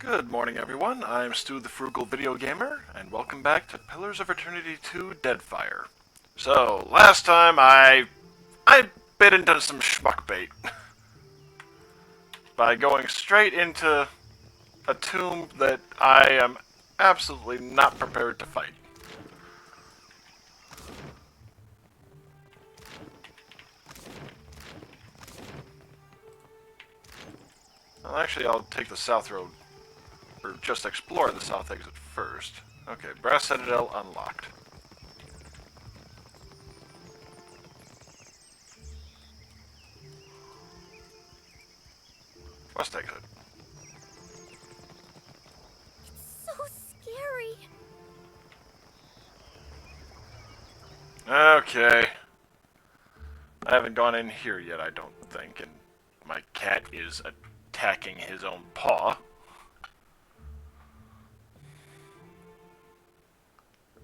Good morning, everyone. I'm Stu the Frugal Video Gamer, and welcome back to Pillars of Eternity 2 Deadfire. So, last time I bit into some schmuck bait by going straight into a tomb that I am absolutely not prepared to fight. Well, actually, I'll take the south road, or just explore the south exit first. Okay, Brass Citadel unlocked. West exit. It's so scary. Okay. I haven't gone in here yet, I don't think, and my cat is attacking his own paw.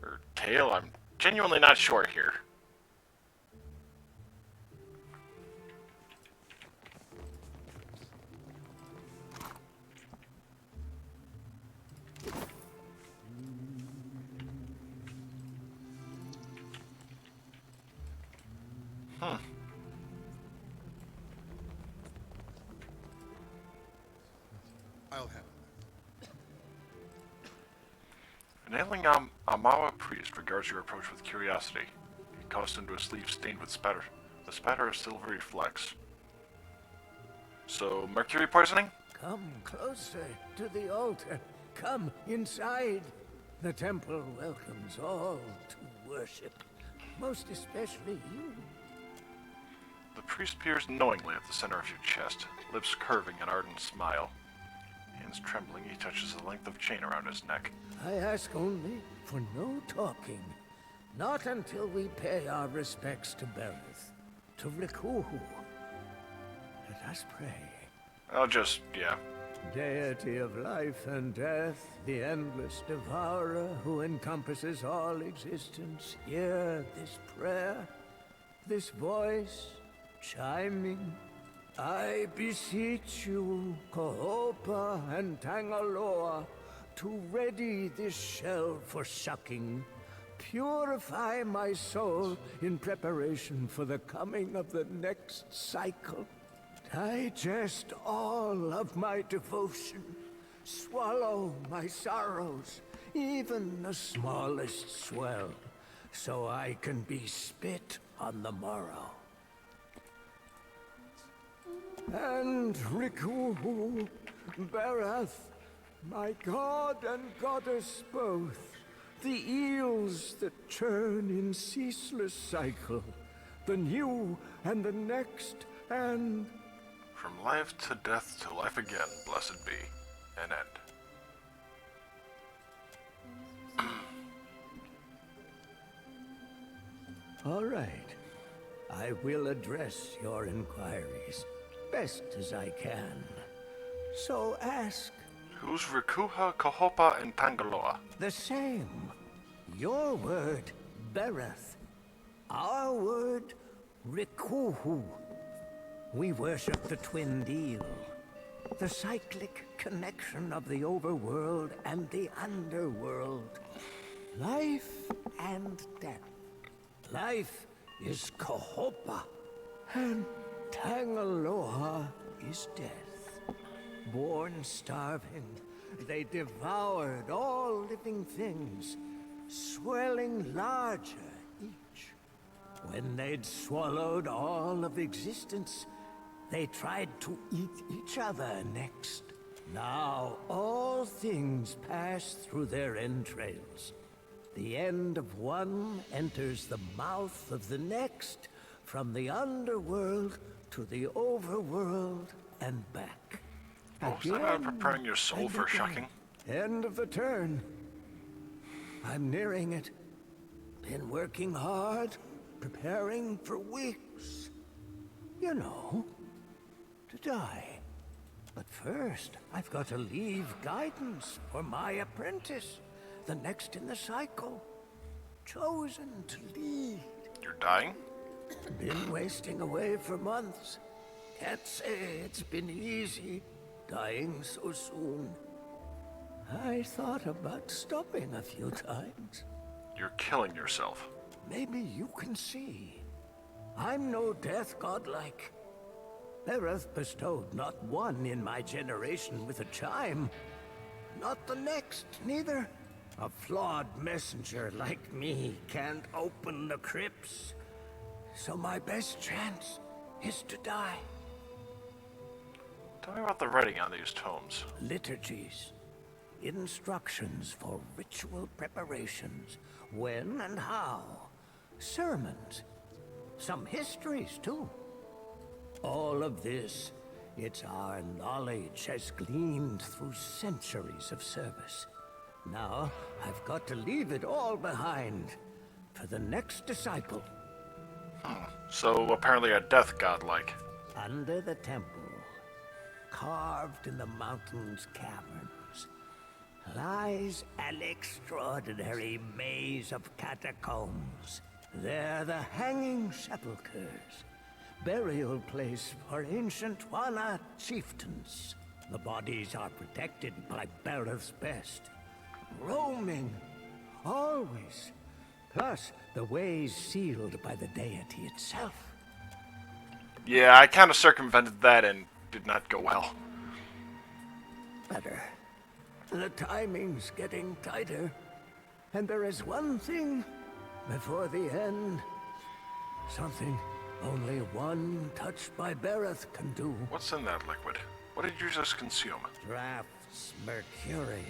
Or tail, I'm genuinely not sure here. I'll have An ailing Amawa priest regards your approach with curiosity. He coughs into a sleeve stained with spatter. The spatter of silvery flecks. So, mercury poisoning? Come closer to the altar. Come inside. The temple welcomes all to worship, most especially you. The priest peers knowingly at the center of your chest, lips curving an ardent smile. Hands trembling, he touches the length of chain around his neck. I ask only for no talking. Not until we pay our respects to Berith, to Rikuhu. Let us pray. I'll just, yeah. Deity of life and death, the endless devourer who encompasses all existence, hear this prayer, this voice chiming. I beseech you, Kohopa and Tangaloa, to ready this shell for sucking. Purify my soul in preparation for the coming of the next cycle. Digest all of my devotion. Swallow my sorrows, even the smallest swell, so I can be spit on the morrow. And Rikuhu, Berith, my god and goddess both, the eels that churn in ceaseless cycle, the new and the next, and... From life to death to life again, blessed be. An end. All right. I will address your inquiries, best as I can. So ask. Who's Rikuha, Kohopa, and Tangaloa? The same. Your word, Berith. Our word, Rikuhu. We worship the twinned eel, the cyclic connection of the overworld and the underworld. Life and death. Life is Kohopa, and Tangaloa is death. Born starving, they devoured all living things, swelling larger each. When they'd swallowed all of existence, they tried to eat each other next. Now all things pass through their entrails. The end of one enters the mouth of the next, from the underworld to the overworld and back. Oh, is that how preparing your soul for shocking? End of the turn. I'm nearing it. Been working hard, preparing for weeks. You know, to die. But first, I've got to leave guidance for my apprentice, the next in the cycle. Chosen to lead. You're dying? Been wasting away for months. Can't say it's been easy, dying so soon. I thought about stopping a few times. You're killing yourself. Maybe you can see. I'm no death godlike. Bereth bestowed not one in my generation with a chime. Not the next, neither. A flawed messenger like me can't open the crypts. So my best chance is to die. Tell me about the writing on these tomes. Liturgies. Instructions for ritual preparations. When and how. Sermons. Some histories, too. All of this, it's our knowledge has gleaned through centuries of service. Now, I've got to leave it all behind for the next disciple. So, apparently a death godlike. Under the temple, carved in the mountain's caverns, lies an extraordinary maze of catacombs. They're the hanging sepulchres, burial place for ancient Wana chieftains. The bodies are protected by Bereth's best, roaming, always. Plus, the ways sealed by the deity itself. Yeah, I kind of circumvented that and did not go well. Better. The timing's getting tighter. And there is one thing before the end. Something only one touched by Bereth can do. What's in that liquid? What did you just consume? Drafts mercurial.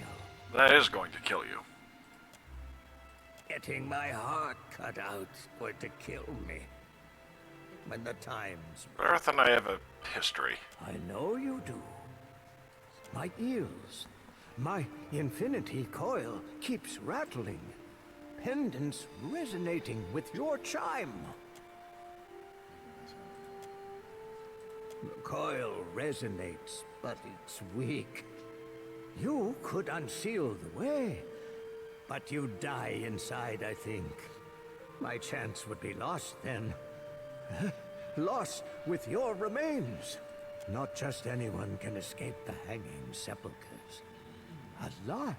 That is going to kill you. Getting my heart cut out's going to kill me. When the time's... Bereth and I have a history. I know you do. My eels, my infinity coil keeps rattling. Pendants resonating with your chime. The coil resonates, but it's weak. You could unseal the way, but you'd die inside, I think. My chance would be lost then. Lost with your remains. Not just anyone can escape the hanging sepulchres. Alive.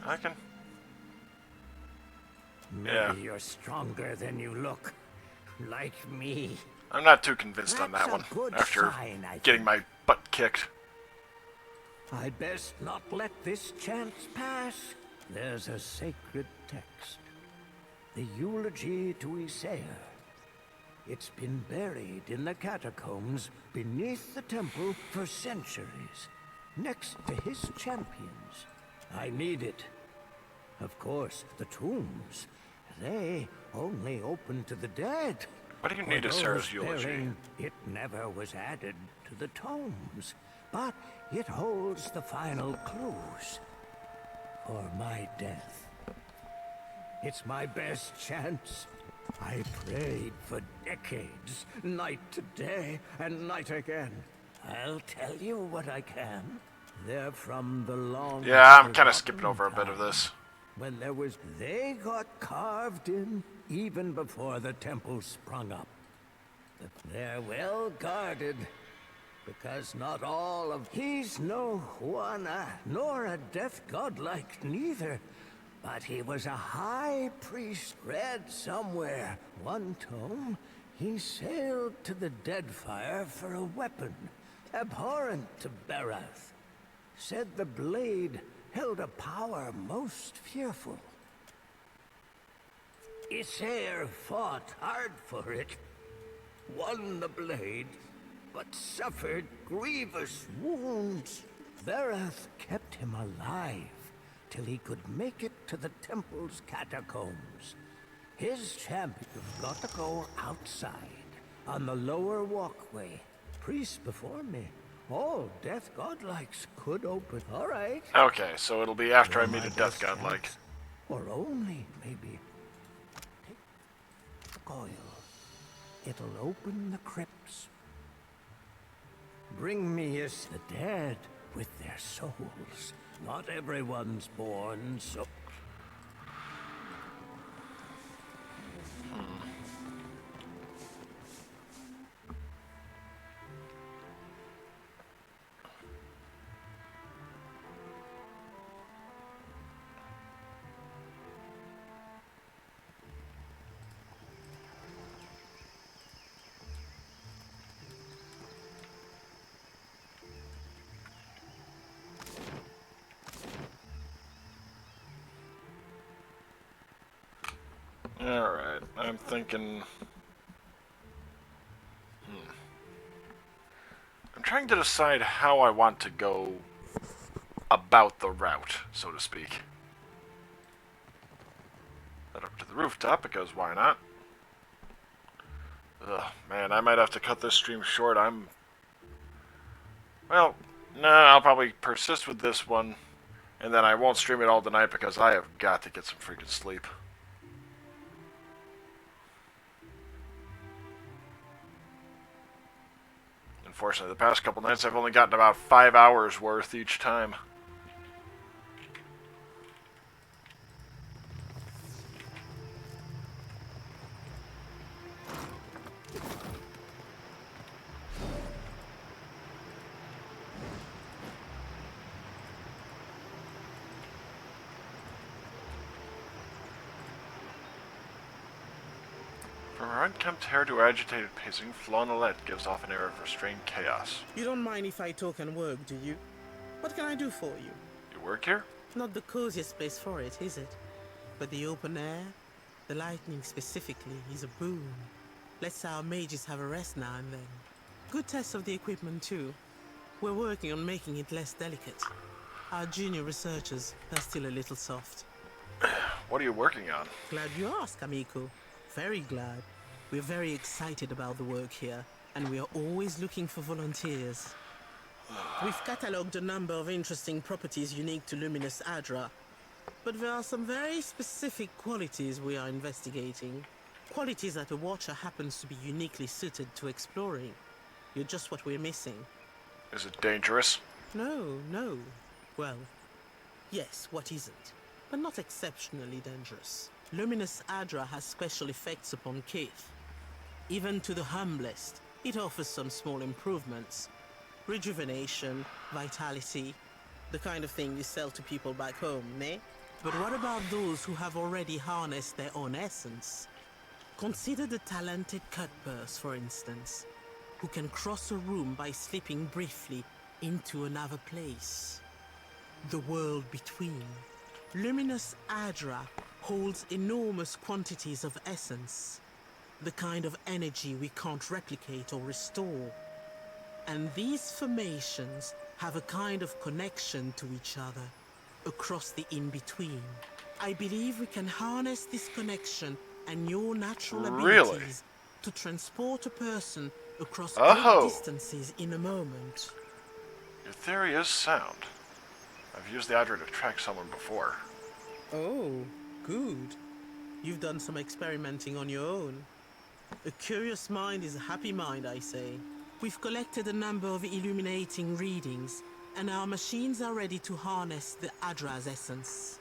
I can... Maybe Yeah. you're stronger than you look. Like me. I'm not too convinced on That's that a one, good after sign, I getting my butt kicked. I'd best not let this chance pass. There's a sacred text. The eulogy to Isaiah. It's been buried in the catacombs beneath the temple for centuries, next to his champions. I need it. Of course, the tombs, they only open to the dead. What do you For need as Sarah's those eulogy? bearing, it never was added to the tomes, but it holds the final clues for my death. It's my best chance. I prayed for decades, night to day and night again. I'll tell you what I can. They're from the long... Yeah, I'm kind of skipping over a bit of this. When there was... They got carved in even before the temple sprung up. But they're well guarded, because not all of... He's no Juana, nor a death godlike neither. But he was a high priest. Read somewhere, one tome, he sailed to the Deadfire for a weapon, abhorrent to Bereth. Said the blade held a power most fearful. Isaiah fought hard for it, won the blade, but suffered grievous wounds. Bereth kept him alive till he could make it to the temple's catacombs. His champion got to go outside, on the lower walkway. Priests before me, all death godlikes could open. All right. Okay, so it'll be after I You're meet my a death best godlike. chance. Or only, maybe. Take the coil. It'll open the crypts. Bring me as the dead with their souls. Not everyone's born, so... Alright, I'm thinking... I'm trying to decide how I want to go about the route, so to speak. Head up to the rooftop, because why not? Ugh, man, I might have to cut this stream short. Well, no, I'll probably persist with this one, and then I won't stream it all tonight because I have got to get some freaking sleep. Unfortunately, the past couple nights I've only gotten about 5 hours worth each time. From her unkempt hair to her agitated pacing, Flaunolette gives off an air of restrained chaos. You don't mind if I talk and work, do you? What can I do for you? You work here? Not the coziest place for it, is it? But the open air, the lightning specifically, is a boon. Lets our mages have a rest now and then. Good test of the equipment too. We're working on making it less delicate. Our junior researchers are still a little soft. What are you working on? Glad you asked, amico. Very glad. We're very excited about the work here, and we are always looking for volunteers. We've catalogued a number of interesting properties unique to Luminous Adra, but there are some very specific qualities we are investigating. Qualities that a Watcher happens to be uniquely suited to exploring. You're just what we're missing. Is it dangerous? No. Well, yes, what isn't? But not exceptionally dangerous. Luminous Adra has special effects upon Keith. Even to the humblest, it offers some small improvements. Rejuvenation, vitality, the kind of thing you sell to people back home, ne? But what about those who have already harnessed their own essence? Consider the talented Cutpurse, for instance, who can cross a room by slipping briefly into another place. The world between. Luminous Adra holds enormous quantities of essence, the kind of energy we can't replicate or restore. And these formations have a kind of connection to each other, across the in-between. I believe we can harness this connection and your natural abilities to transport a person across great distances in a moment. Your theory is sound. I've used the Adra to track someone before. Oh, good. You've done some experimenting on your own. A curious mind is a happy mind, I say. We've collected a number of illuminating readings, and our machines are ready to harness the Adra's essence.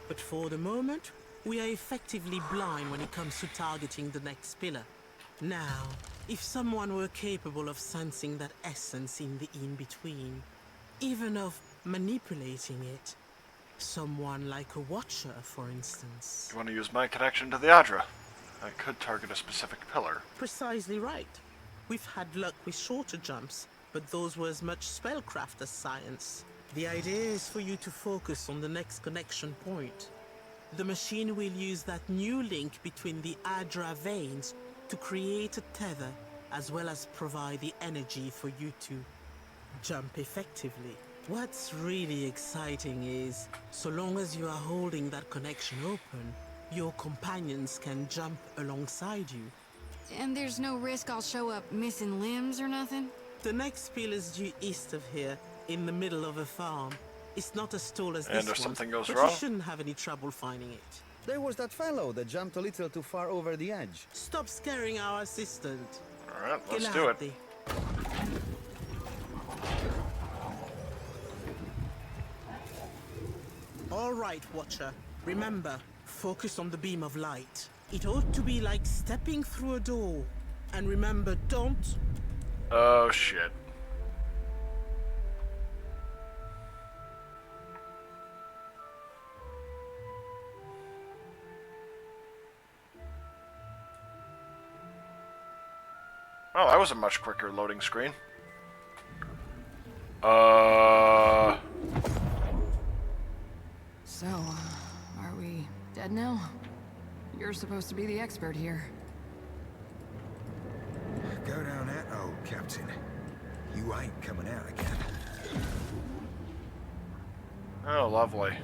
But for the moment, we are effectively blind when it comes to targeting the next pillar. Now, if someone were capable of sensing that essence in the in-between, even of manipulating it, someone like a Watcher, for instance. You want to use my connection to the Adra? I could target a specific pillar. Precisely right. We've had luck with shorter jumps, but those were as much spellcraft as science. The idea is for you to focus on the next connection point. The machine will use that new link between the Adra veins to create a tether, as well as provide the energy for you to jump effectively. What's really exciting is, so long as you are holding that connection open, your companions can jump alongside you. And there's no risk I'll show up missing limbs or nothing? The next pillar's due east of here, in the middle of a farm. It's not as tall as And this if one, something goes but wrong? you shouldn't have any trouble finding it. There was that fellow that jumped a little too far over the edge. Stop scaring our assistant. Alright, let's do it. Gelati. All right, Watcher. Remember, focus on the beam of light. It ought to be like stepping through a door. And remember, don't... Oh, shit. Oh, that was a much quicker loading screen. So, are we dead now? You're supposed to be the expert here. Go down that hole, Captain. You ain't coming out again. Oh, lovely.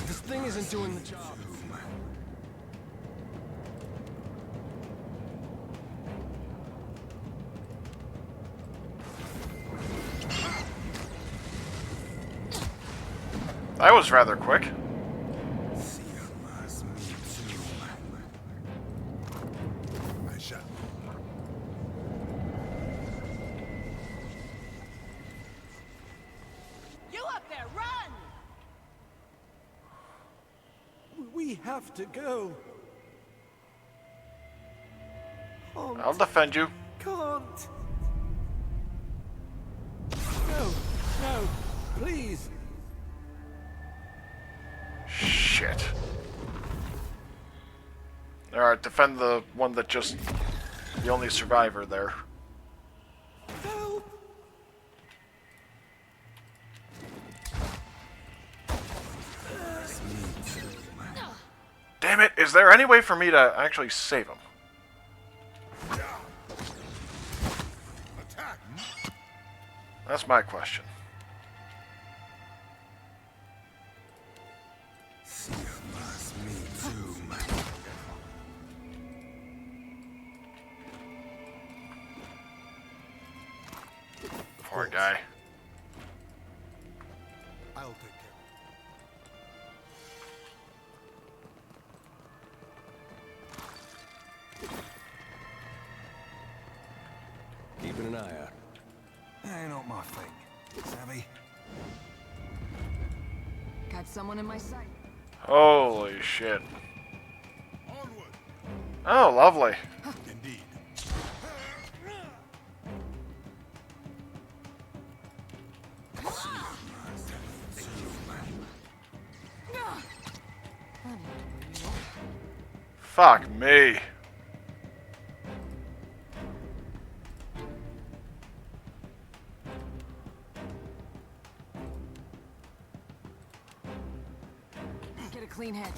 This thing isn't doing the job. That was rather quick. You up there, run! We have to go. I'll defend you. Can't. No, no, please. Shit. Alright, defend the one that just... the only survivor there. Help! Damn it, is there any way for me to actually save him? That's my question. Poor guy. I'll take care. Keeping an eye out. Ain't not my thing. Savvy? Got someone in my sight. Holy shit. Onward. Oh, lovely. Indeed. Fuck me. Get a clean hit.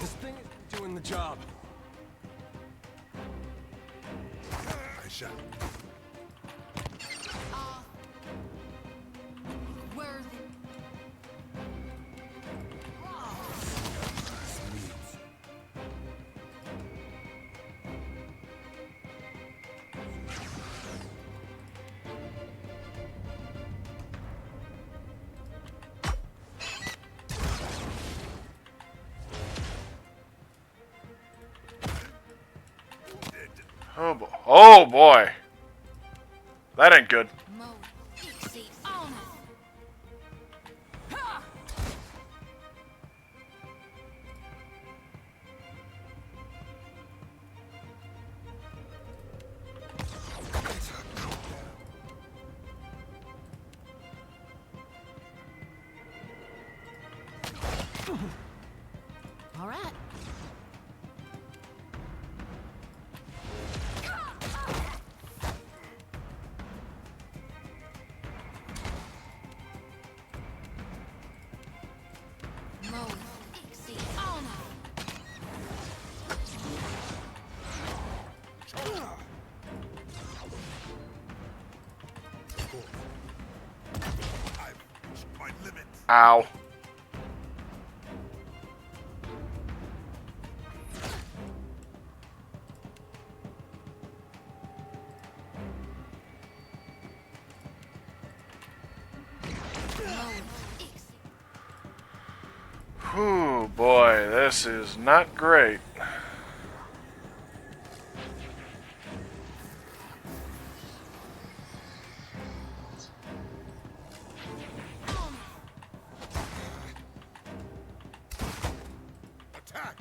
This thing isn't doing the job. I shall. Worth. Oh boy. That ain't good. Mo. Easy on it. Ha! All right. Mo. Easy on it. I've reached my limit. Ow. Whew, boy, this is not great. Attack!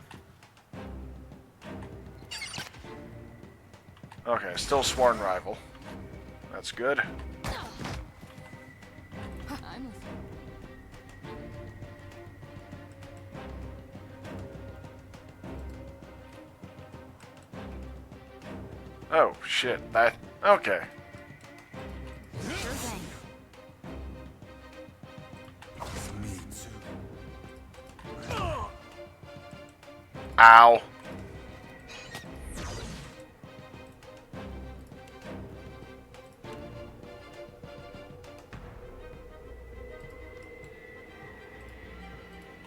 Okay, still sworn rival. That's good. I'm with Oh, shit. That... Okay. Sure thing. It's me too. Ow.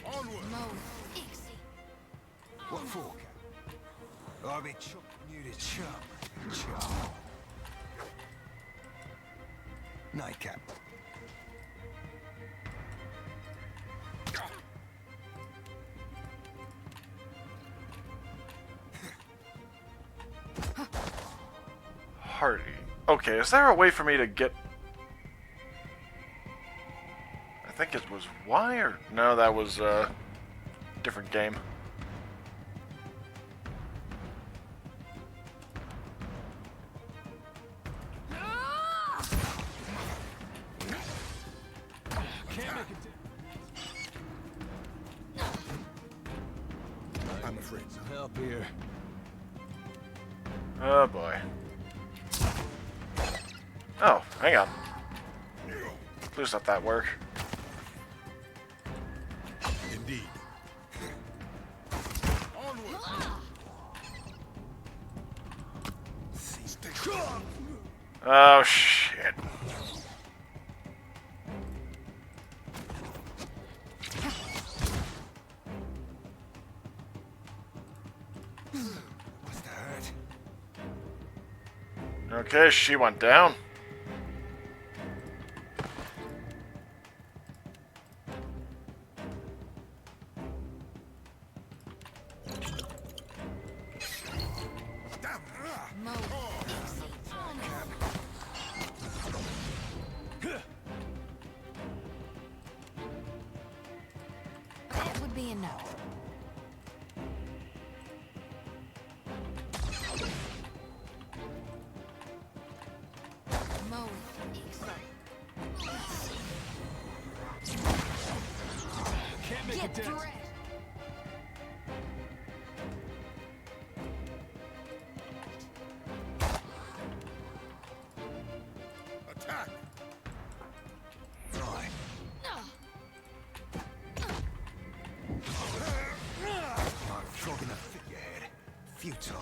Onward! Mo, Ixie. What for, Cap? I've been chopping you to chum. Night, Cap. Hardy. Okay, is there a way for me to get... I think it was Y or... No, that was a different game. I'm afraid so. Some help here. Oh boy. Oh, hang on. Please let that work. Indeed. Onward! Oh shit. Must have hurt. Okay, she went down. Mo, Ixie. That would be a no. Mo, Can't make Get a dent. dressed. Attack! Right. Like flogging a figurehead. Futile.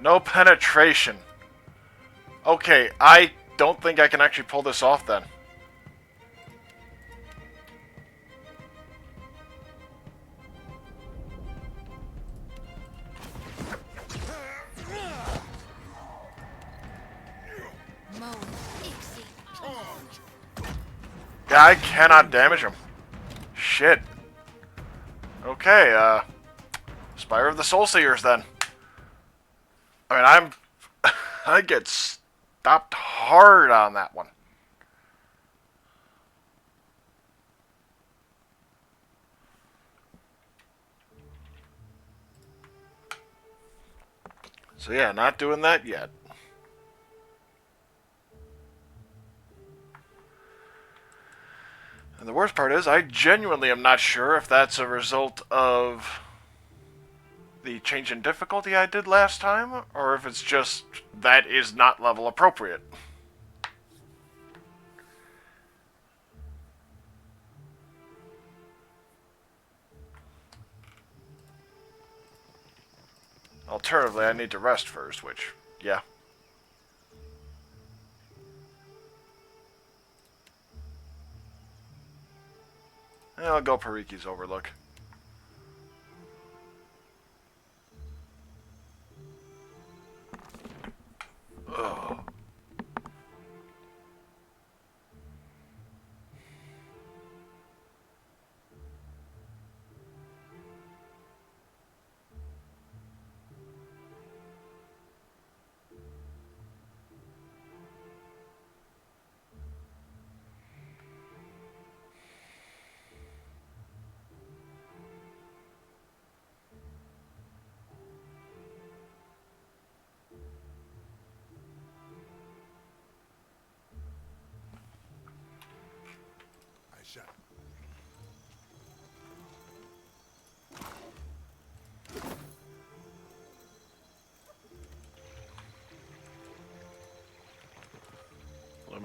No penetration. Okay, I don't think I can actually pull this off then. Mo, Ixie. Yeah, I cannot damage him. Shit. Okay, Spire of the Soulseers then. I mean, I get stopped hard on that one. So yeah, not doing that yet. And the worst part is, I genuinely am not sure if that's a result of the change in difficulty I did last time, or if it's just that is not level appropriate. Alternatively, I need to rest first, which, yeah. I'll go Pariki's Overlook. Ugh.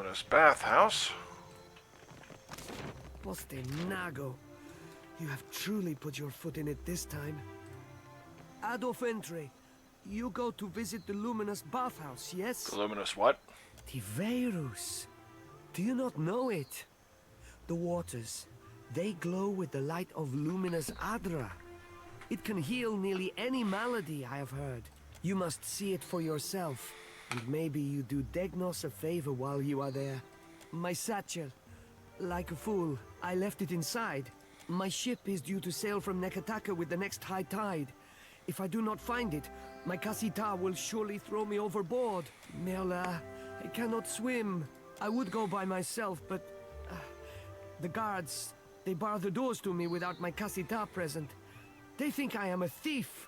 Luminous bathhouse. Poste Nago. You have truly put your foot in it this time. Adolf Entre, you go to visit the Luminous bathhouse, yes? The Luminous what? Tiverus. Do you not know it? The waters, they glow with the light of Luminous Adra. It can heal nearly any malady, I have heard. You must see it for yourself. And maybe you do Degnos a favor while you are there. My satchel. Like a fool, I left it inside. My ship is due to sail from Neketaka with the next high tide. If I do not find it, my Kasita will surely throw me overboard. Merla, I cannot swim. I would go by myself, but... the guards, they bar the doors to me without my Kasita present. They think I am a thief.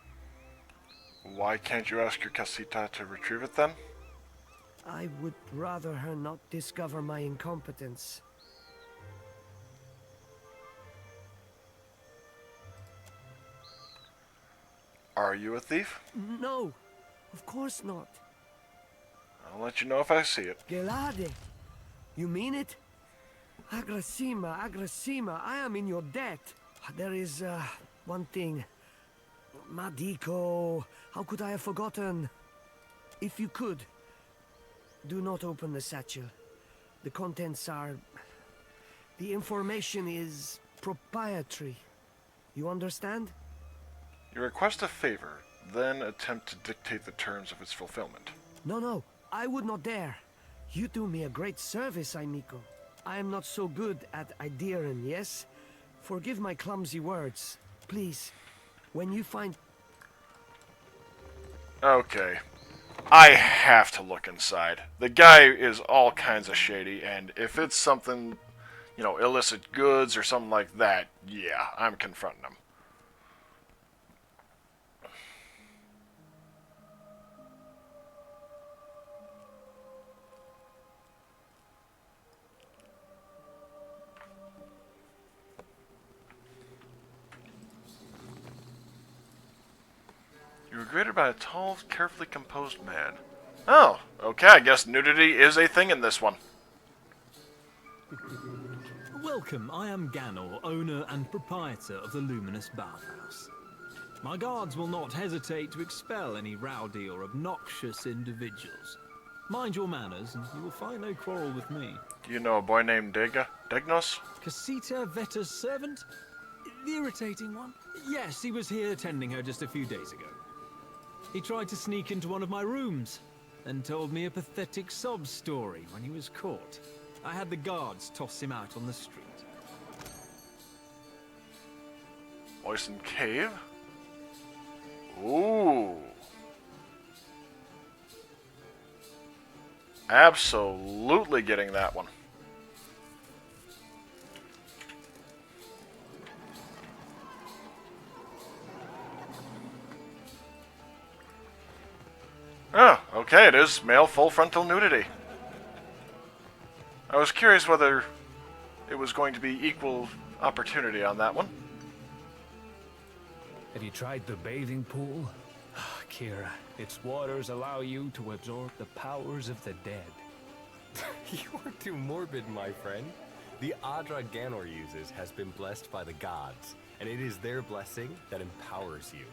Why can't you ask your Casita to retrieve it then? I would rather her not discover my incompetence. Are you a thief? No, of course not. I'll let you know if I see it. Gelade, you mean it? Agrasima, I am in your debt. There is, one thing. Madiko, how could I have forgotten? If you could, do not open the satchel. The contents are... the information is proprietary. You understand? You request a favor, then attempt to dictate the terms of its fulfillment. No, I would not dare. You do me a great service, Aimiko. I am not so good at Ideiren, yes? Forgive my clumsy words. Please, when you find... Okay. I have to look inside. The guy is all kinds of shady, and if it's something, you know, illicit goods or something like that, yeah, I'm confronting him. You were greeted by a tall, carefully composed man. Oh, okay, I guess nudity is a thing in this one. Welcome, I am Ganor, owner and proprietor of the Luminous Bathhouse. My guards will not hesitate to expel any rowdy or obnoxious individuals. Mind your manners, and you will find no quarrel with me. Do you know a boy named Degnos? Casita Vetta's servant? The irritating one? Yes, he was here tending her just a few days ago. He tried to sneak into one of my rooms and told me a pathetic sob story when he was caught. I had the guards toss him out on the street. Moistened Cave? Ooh. Absolutely getting that one. Oh, okay, it is male full frontal nudity. I was curious whether it was going to be equal opportunity on that one. Have you tried the bathing pool? Kira, its waters allow you to absorb the powers of the dead. You are too morbid, my friend. The Adra Ganor uses has been blessed by the gods, and it is their blessing that empowers you.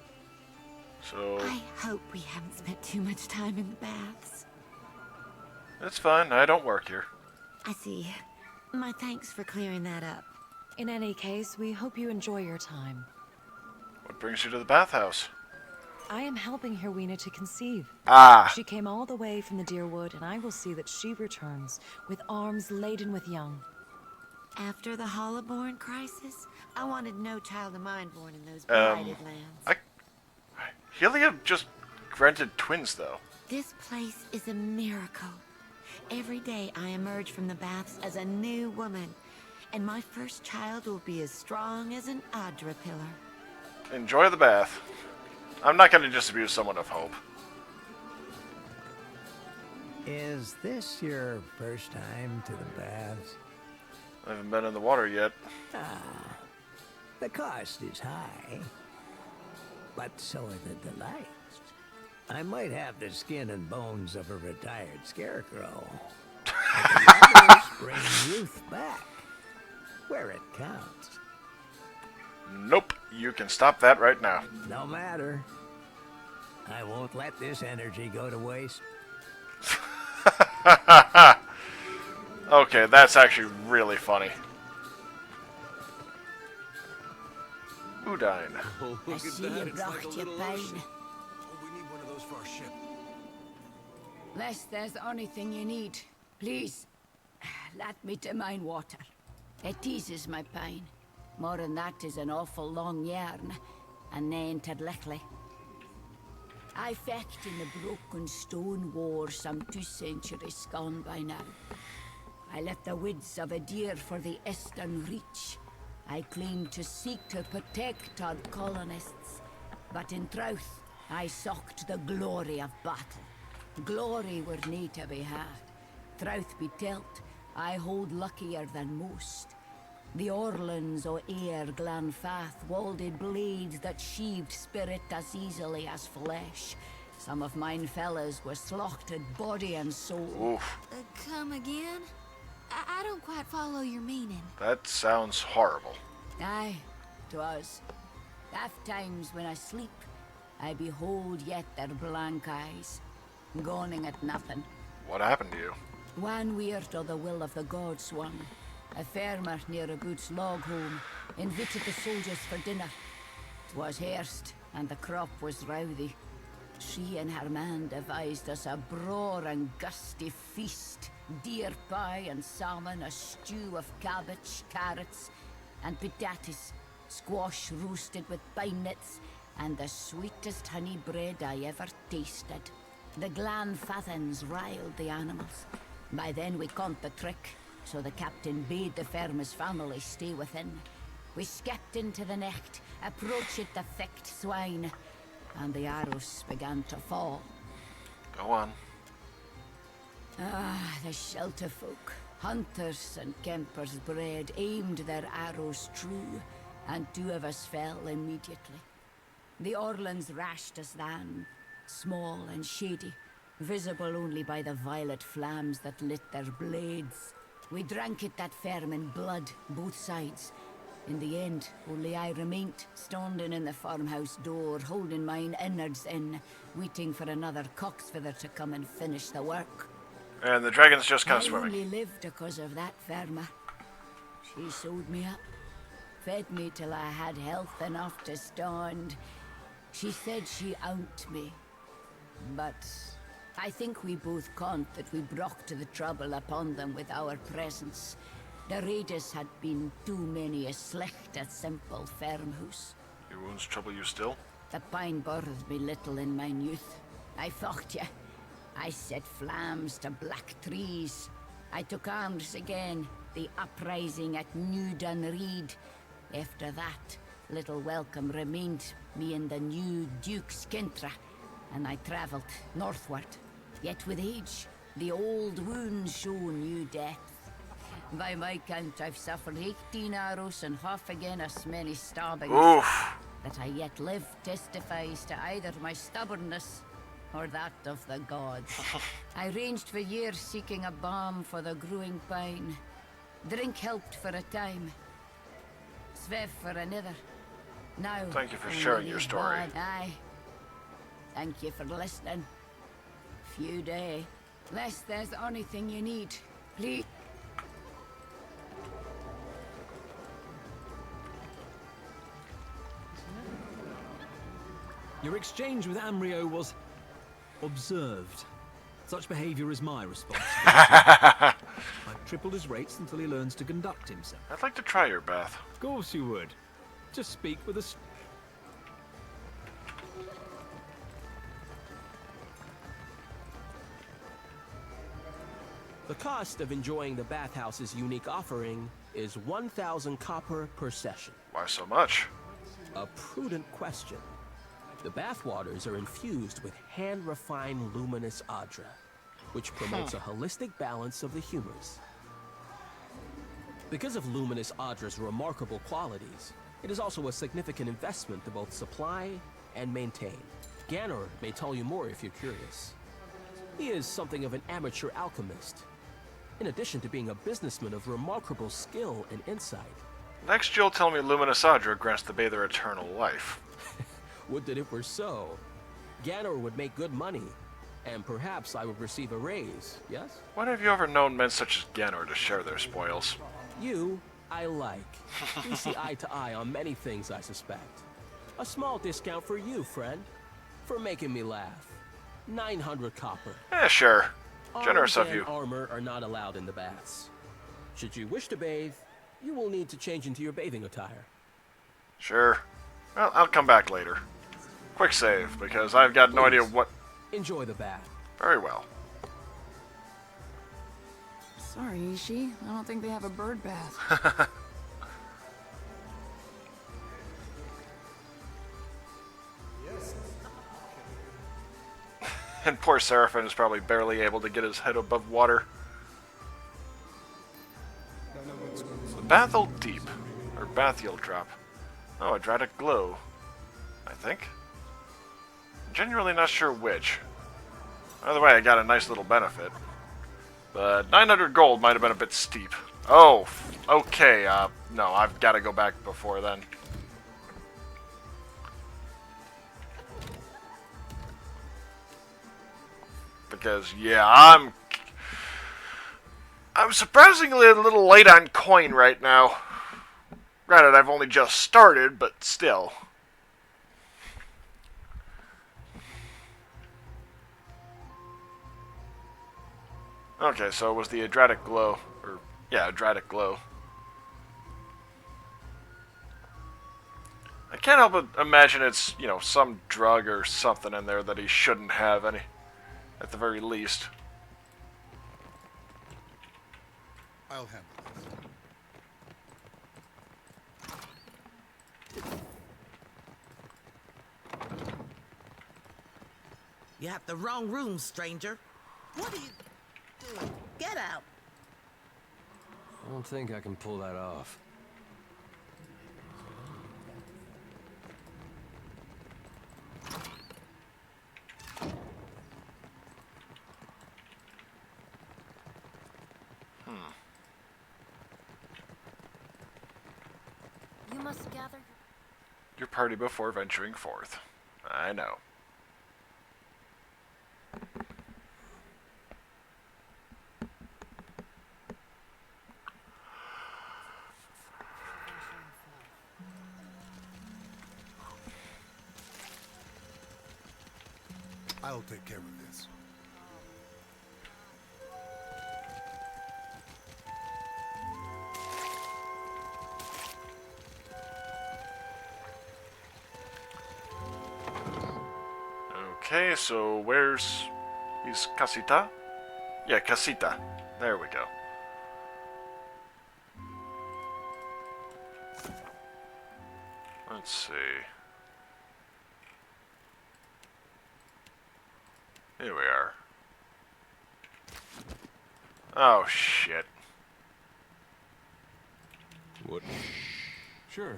So... I hope we haven't spent too much time in the baths. That's fine, I don't work here. I see. My thanks for clearing that up. In any case, we hope you enjoy your time. What brings you to the bathhouse? I am helping Herwina to conceive. Ah! She came all the way from the Deerwood, and I will see that she returns with arms laden with young. After the Hollowborn crisis, I wanted no child of mine born in those blighted lands. Helia just granted twins, though. This place is a miracle. Every day I emerge from the baths as a new woman, and my first child will be as strong as an Adra pillar. Enjoy the bath. I'm not going to disabuse someone of hope. Is this your first time to the baths? I haven't been in the water yet. The cost is high, but so are the delights. I might have the skin and bones of a retired scarecrow, Others bring youth back, where it counts. Nope, you can stop that right now. No matter. I won't let this energy go to waste. Okay, that's actually really funny. Udine. Oh, I see you brought your pain. Oh, we need one of those for our ship. Unless there's anything you need, please, let me to mine water. It eases my pain. More than that is an awful long yarn, and nae lickly. I fecht in the broken stone war some 2 centuries gone by now. I left the woods of a deer for the eastern reach. I claimed to seek to protect our colonists, but in truth, I sought the glory of battle. Glory were nae to be had. Truth be telt, I hold luckier than most. The Orlans o' Ayr Glanfath wielded blades that sheathed spirit as easily as flesh. Some of mine fellas were slaughtered body and soul. Oof. Come again? I don't quite follow your meaning. That sounds horrible. Aye, 'twas. Oft times when I sleep, I behold yet their blank eyes, gawning at nothing. What happened to you? One weird o' the will of the gods swung. A farmer near a Boots log home invited the soldiers for dinner. 'Twas hairst, and the crop was rowdy. She and her man devised us a braw and gusty feast. Deer pie and salmon, a stew of cabbage, carrots, and potatoes, squash roasted with pine nuts, and the sweetest honey bread I ever tasted. The Glanfathans riled the animals. By then we caught the trick, so the captain bade the farmer's family stay within. We skipped into the necht, approached the thick swine, and the arrows began to fall. Go on. Ah, the shelter folk, hunters and kempers bred, aimed their arrows true, and 2 of us fell immediately. The Orlans rashed us then, small and shady, visible only by the violet flames that lit their blades. We drank it that firm in blood, both sides. In the end, only I remained, standing in the farmhouse door, holding mine innards in, waiting for another cocksfeather to come and finish the work. And the dragon's just kind of I swimming. only lived because of that farmer. She sewed me up, fed me till I had health enough to stand. She said she owned me, but I think we both conned that we brought the trouble upon them with our presence. The raiders had been too many a slecht a simple farmhouse. Your wounds trouble you still? The pine bothered me little in mine youth. I fought ye. I set flames to black trees. I took arms again, the uprising at New Dunreed. After that, little welcome remained me in the new Duke's Kintra, and I travelled northward. Yet with age, the old wounds show new depth. By my count, I've suffered 18 arrows and half again as many stabbings. Oof. That I yet live testifies to either my stubbornness or that of the gods. I ranged for years seeking a balm for the growing pine. Drink helped for a time, svev for another. Now, Thank you for only sharing your these story. bad- Aye. Thank you for listening. Few day. Unless there's anything you need, please. Your exchange with Amrio was observed. Such behavior is my responsibility. I've tripled his rates until he learns to conduct himself. I'd like to try your bath. Of course you would. Just speak with us. The cost of enjoying the bathhouse's unique offering is 1,000 copper per session. Why so much? A prudent question. The bathwaters are infused with hand-refined luminous adra, which promotes a holistic balance of the humors. Because of luminous adra's remarkable qualities, it is also a significant investment to both supply and maintain. Ganor may tell you more if you're curious. He is something of an amateur alchemist. in addition to being a businessman of remarkable skill and insight. Next, you'll tell me Luminous Adra grants the bather eternal life. Would that it were so. Ganor would make good money, and perhaps I would receive a raise, yes? When have you ever known men such as Ganor to share their spoils? You, I like. We see eye to eye on many things, I suspect. A small discount for you, friend. For making me laugh. 900 copper. Sure. Generous Arms of you. and armor are not allowed in the baths. Should you wish to bathe, you will need to change into your bathing attire. Sure. Well, I'll come back later. Quick save, because I've got no idea what... Enjoy the bath. Very well. Sorry, Ishi. I don't think they have a bird bath. And poor Seraphim is probably barely able to get his head above water. The Bathel Deep, or Bathiel Drop. Oh, a Dratic Glow, I think. Genuinely not sure which. Either way, I got a nice little benefit. But 900 gold might have been a bit steep. Oh, okay, no, I've got to go back before then. Because, yeah, I'm surprisingly a little light on coin right now. Granted, I've only just started, but still. Okay, so it was the Adratic Glow. Or, yeah, Adratic Glow. I can't help but imagine it's, you know, some drug or something in there that he shouldn't have any. At the very least. I'll handle this. You have the wrong room, stranger. What are you doing? Get out! I don't think I can pull that off. You must gather Your party before venturing forth. I know. I'll take care of this. Okay, so where's... Is Casita? Yeah, Casita. There we go. Let's see. Here we are. Oh, shit. What? Sure.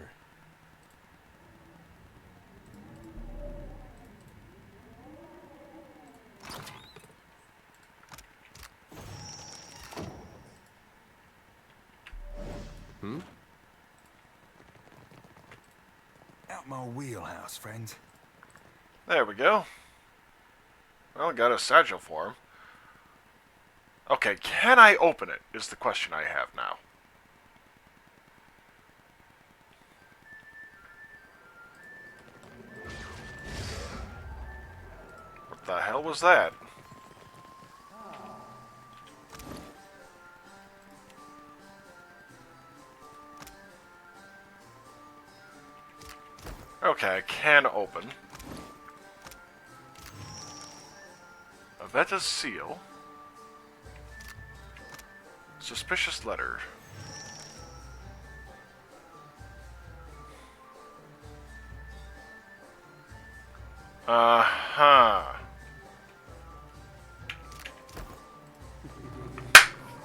Out my wheelhouse, friend. There we go. Well, got a satchel for him. Okay, can I open it, is the question I have now. What the hell was that? Okay, I can open. Avetta's seal. Suspicious letter. Uh-huh.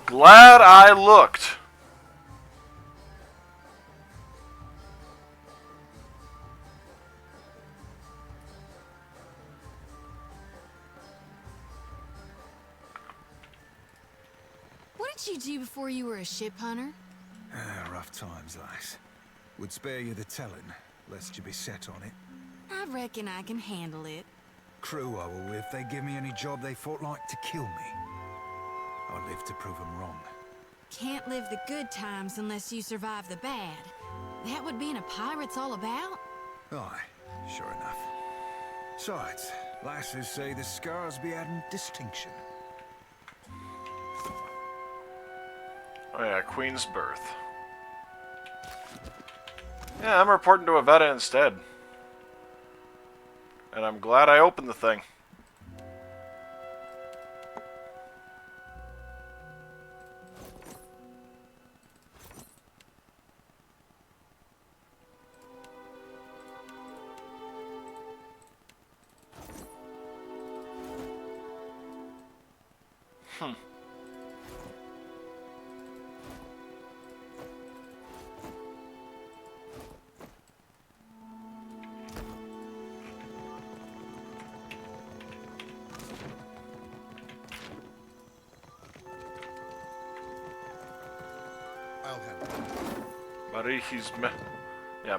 Glad I looked. What did you do before you were a ship hunter? Rough times, lass. Would spare you the telling, lest you be set on it. I reckon I can handle it. Crew I were with, they give me any job they thought like to kill me. I live to prove them wrong. Can't live the good times unless you survive the bad. That what being a pirate's all about? Aye, sure enough. Besides, lasses say the scars be adding distinction. Oh yeah, Queen's Birth. Yeah, I'm reporting to Avetta instead. And I'm glad I opened the thing.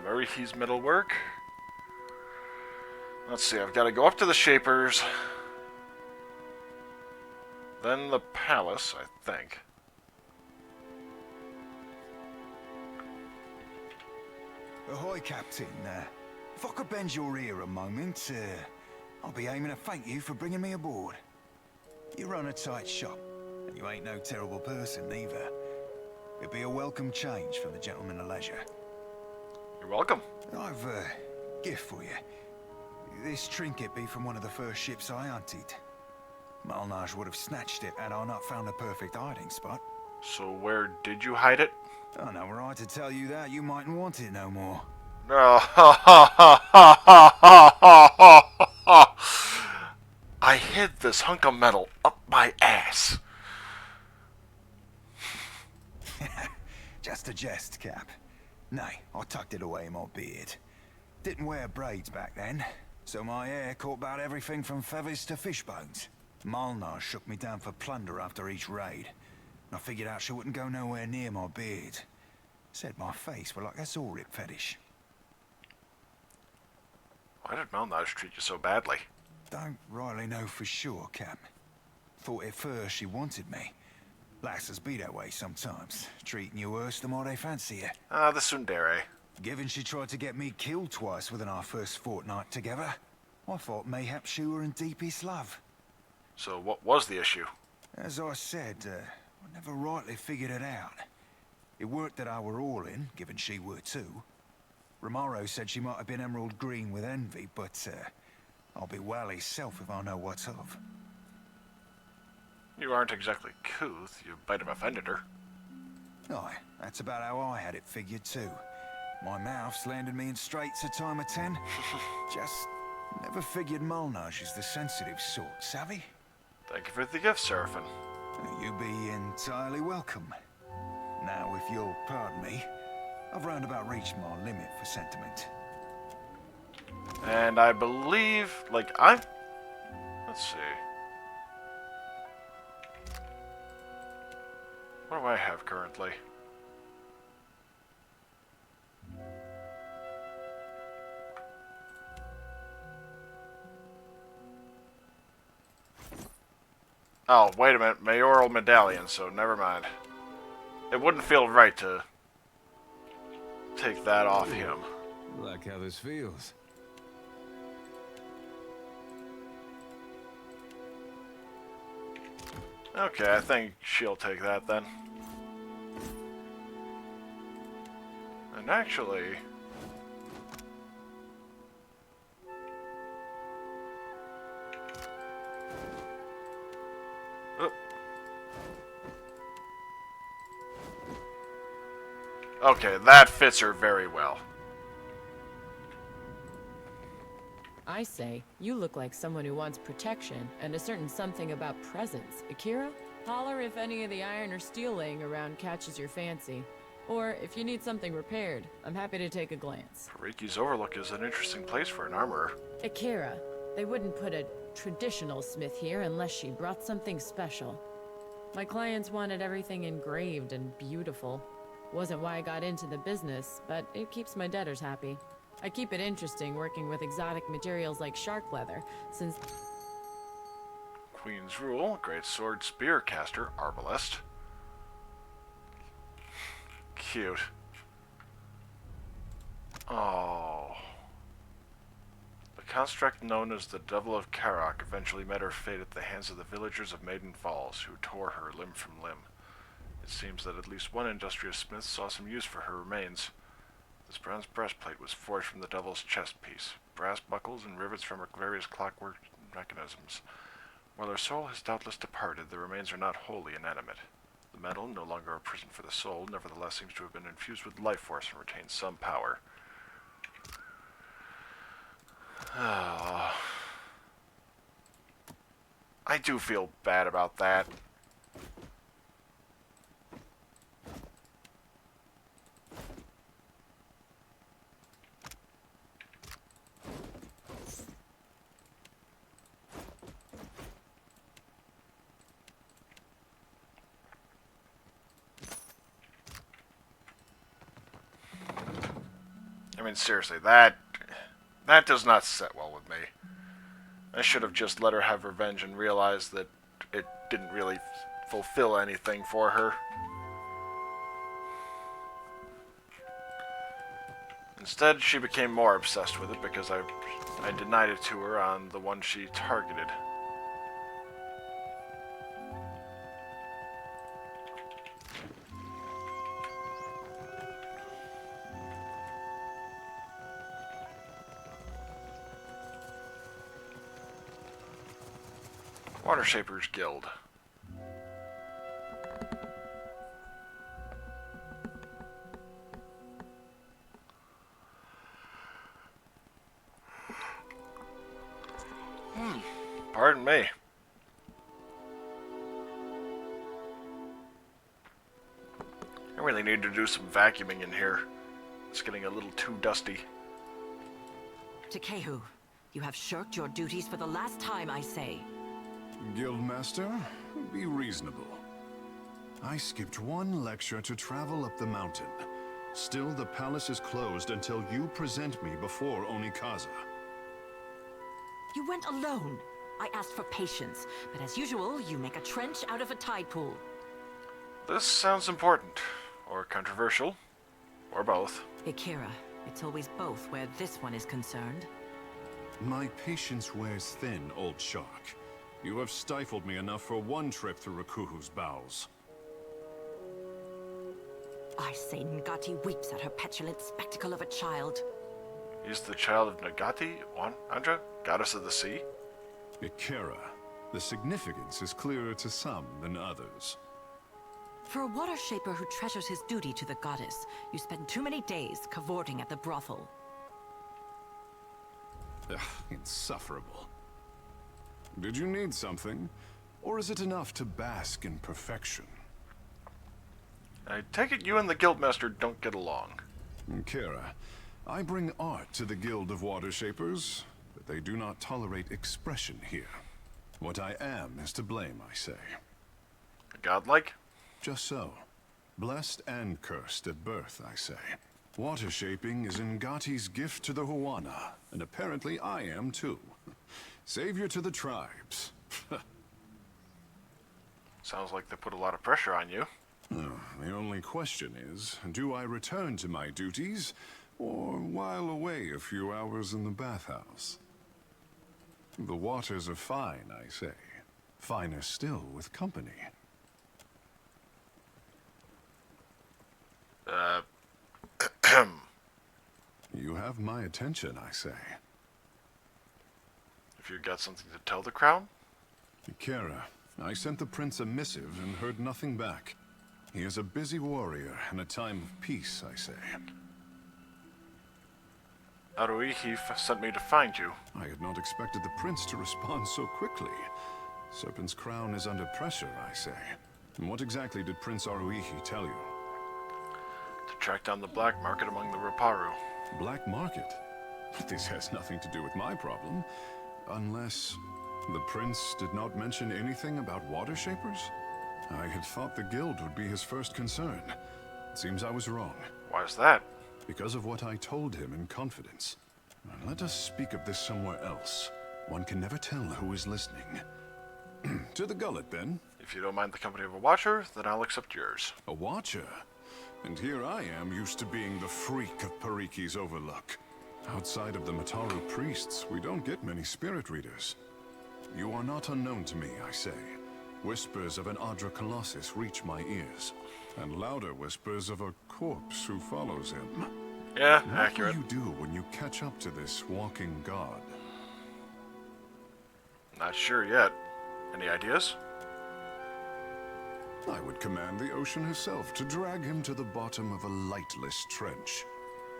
Marihi's metalwork. Let's see, I've got to go up to the Shapers. Then the palace, I think. Ahoy, Captain. If I could bend your ear a moment, I'll be aiming to thank you for bringing me aboard. You run a tight shop, and you ain't no terrible person, either. It'd be a welcome change from the gentleman of leisure. You're welcome. I've a gift for you. This trinket be from one of the first ships I hunted. Malnage would have snatched it had I not found a perfect hiding spot. So where did you hide it? I know were I to tell you that, you mightn't want it no more. I hid this hunk of metal up my ass. Just a jest, Cap. Nay, I tucked it away in my beard. Didn't wear braids back then, so my hair caught about everything from feathers to fish bones. Malnar shook me down for plunder after each raid. I figured out she wouldn't go nowhere near my beard. Said my face were like a saw rip fetish. Why did Malnage treat you so badly? Don't rightly know for sure, Cap. Thought at first she wanted me. Lasses be that way sometimes, treating you worse the more they fancy you. Ah, the tsundere. Given she tried to get me killed twice within our first fortnight together, I thought mayhap she were in deepest love. So what was the issue? As I said, I never rightly figured it out. It worked that I were all in, given she were too. Romaro said she might have been emerald green with envy, but I'll be well herself if I know what's of. You aren't exactly couth, you might have offended her. Aye, that's about how I had it figured too. My mouth's landed me in straits a time of 10. Just never figured Malnage is the sensitive sort, savvy? Thank you for the gift, Seraphim. You be entirely welcome. Now, if you'll pardon me, I've roundabout reached my limit for sentiment. And I believe, let's see. What do I have currently? Oh, wait a minute. Mayoral medallion, so never mind. It wouldn't feel right to take that off him. Like how this feels. Okay, I think she'll take that then. And actually... Oop. Okay, that fits her very well. I say, you look like someone who wants protection and a certain something about presence. Akira? Holler if any of the iron or steel laying around catches your fancy. Or if you need something repaired, I'm happy to take a glance. Hariki's Overlook is an interesting place for an armorer. Akira, they wouldn't put a traditional smith here unless she brought something special. My clients wanted everything engraved and beautiful. Wasn't why I got into the business, but it keeps my debtors happy. I keep it interesting working with exotic materials like shark leather, since... Queen's Rule, Great Sword, Spear Caster, Arbalest. Cute. Oh. The construct known as the Devil of Karok eventually met her fate at the hands of the villagers of Maiden Falls, who tore her limb from limb. It seems that at least one industrious smith saw some use for her remains. This bronze breastplate was forged from the Devil's chest piece, brass buckles and rivets from her various clockwork mechanisms. While her soul has doubtless departed, the remains are not wholly inanimate. The metal, no longer a prison for the soul, nevertheless seems to have been infused with life force and retains some power. I do feel bad about that. I mean, seriously, that does not sit well with me. I should have just let her have revenge and realized that it didn't really fulfill anything for her. Instead, she became more obsessed with it because I denied it to her on the one she targeted. Water Shapers Guild. Pardon me. I really need to do some vacuuming in here. It's getting a little too dusty. Takehu, you have shirked your duties for the last time, I say. Guildmaster, be reasonable. I skipped one lecture to travel up the mountain. Still, the palace is closed until you present me before Onikaza. You went alone. I asked for patience, but as usual, you make a trench out of a tide pool. This sounds important, or controversial, or both. Akira, it's always both where this one is concerned. My patience wears thin, old shark. You have stifled me enough for one trip through Rakuhu's bowels. I say Ngati weeps at her petulant spectacle of a child. He's the child of Nagati, Andra, goddess of the sea? Akira, the significance is clearer to some than others. For a water shaper who treasures his duty to the goddess, you spend too many days cavorting at the brothel. Ugh, insufferable. Did you need something? Or is it enough to bask in perfection? I take it you and the Guildmaster don't get along. Kira, I bring art to the Guild of Water Shapers, but they do not tolerate expression here. What I am is to blame, I say. Godlike? Just so. Blessed and cursed at birth, I say. Water shaping is Ngati's gift to the Huana, and apparently I am too. Savior to the tribes. Sounds like they put a lot of pressure on you. The only question is, do I return to my duties, or while away a few hours in the bathhouse? The waters are fine, I say. Finer still with company. You have my attention, I say. If you got something to tell the crown? Kira, I sent the prince a missive and heard nothing back. He is a busy warrior in a time of peace, I say. Aruihi sent me to find you. I had not expected the prince to respond so quickly. Serpent's crown is under pressure, I say. And what exactly did Prince Aruihi tell you? To track down the black market among the Raparu. Black market? This has nothing to do with my problem. Unless the prince did not mention anything about water shapers? I had thought the guild would be his first concern. It seems I was wrong. Why is that? Because of what I told him in confidence. Let us speak of this somewhere else. One can never tell who is listening. To the gullet, then. If you don't mind the company of a watcher, then I'll accept yours. A watcher? And here I am, used to being the freak of Pariki's Overlook. Outside of the Mataru priests, we don't get many spirit readers. You are not unknown to me, I say. Whispers of an Adra Colossus reach my ears, and louder whispers of a corpse who follows him. Yeah, what accurate. What will you do when you catch up to this walking god? Not sure yet. Any ideas? I would command the ocean herself to drag him to the bottom of a lightless trench.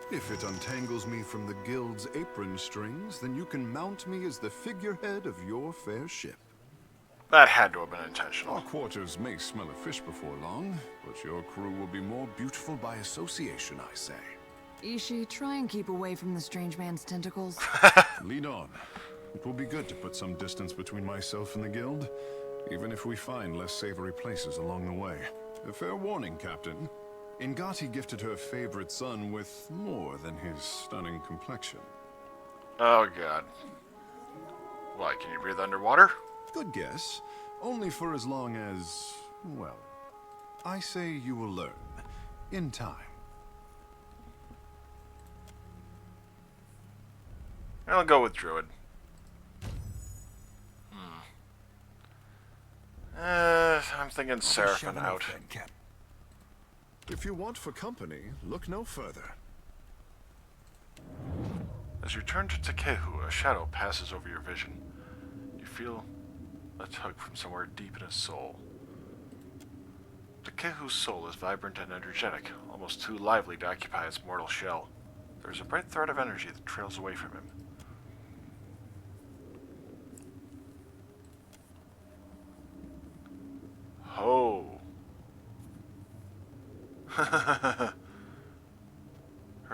If it untangles me from the guild's apron strings, then you can mount me as the figurehead of your fair ship. That had to have been intentional. Our quarters may smell of fish before long, but your crew will be more beautiful by association, I say. Ishi, try and keep away from the strange man's tentacles. Lead on. It will be good to put some distance between myself and the guild, even if we find less savory places along the way. A fair warning, Captain. Ingati gifted her favorite son with more than his stunning complexion. Oh, God. Why, can you breathe underwater? Good guess. Only for as long as, well, I say you will learn. In time. I'll go with Druid. I'm thinking Seraphim out. If you want for company, look no further. As you turn to Takehu, a shadow passes over your vision. You feel a tug from somewhere deep in his soul. Takehu's soul is vibrant and energetic, almost too lively to occupy its mortal shell. There is a bright thread of energy that trails away from him. Ho! Her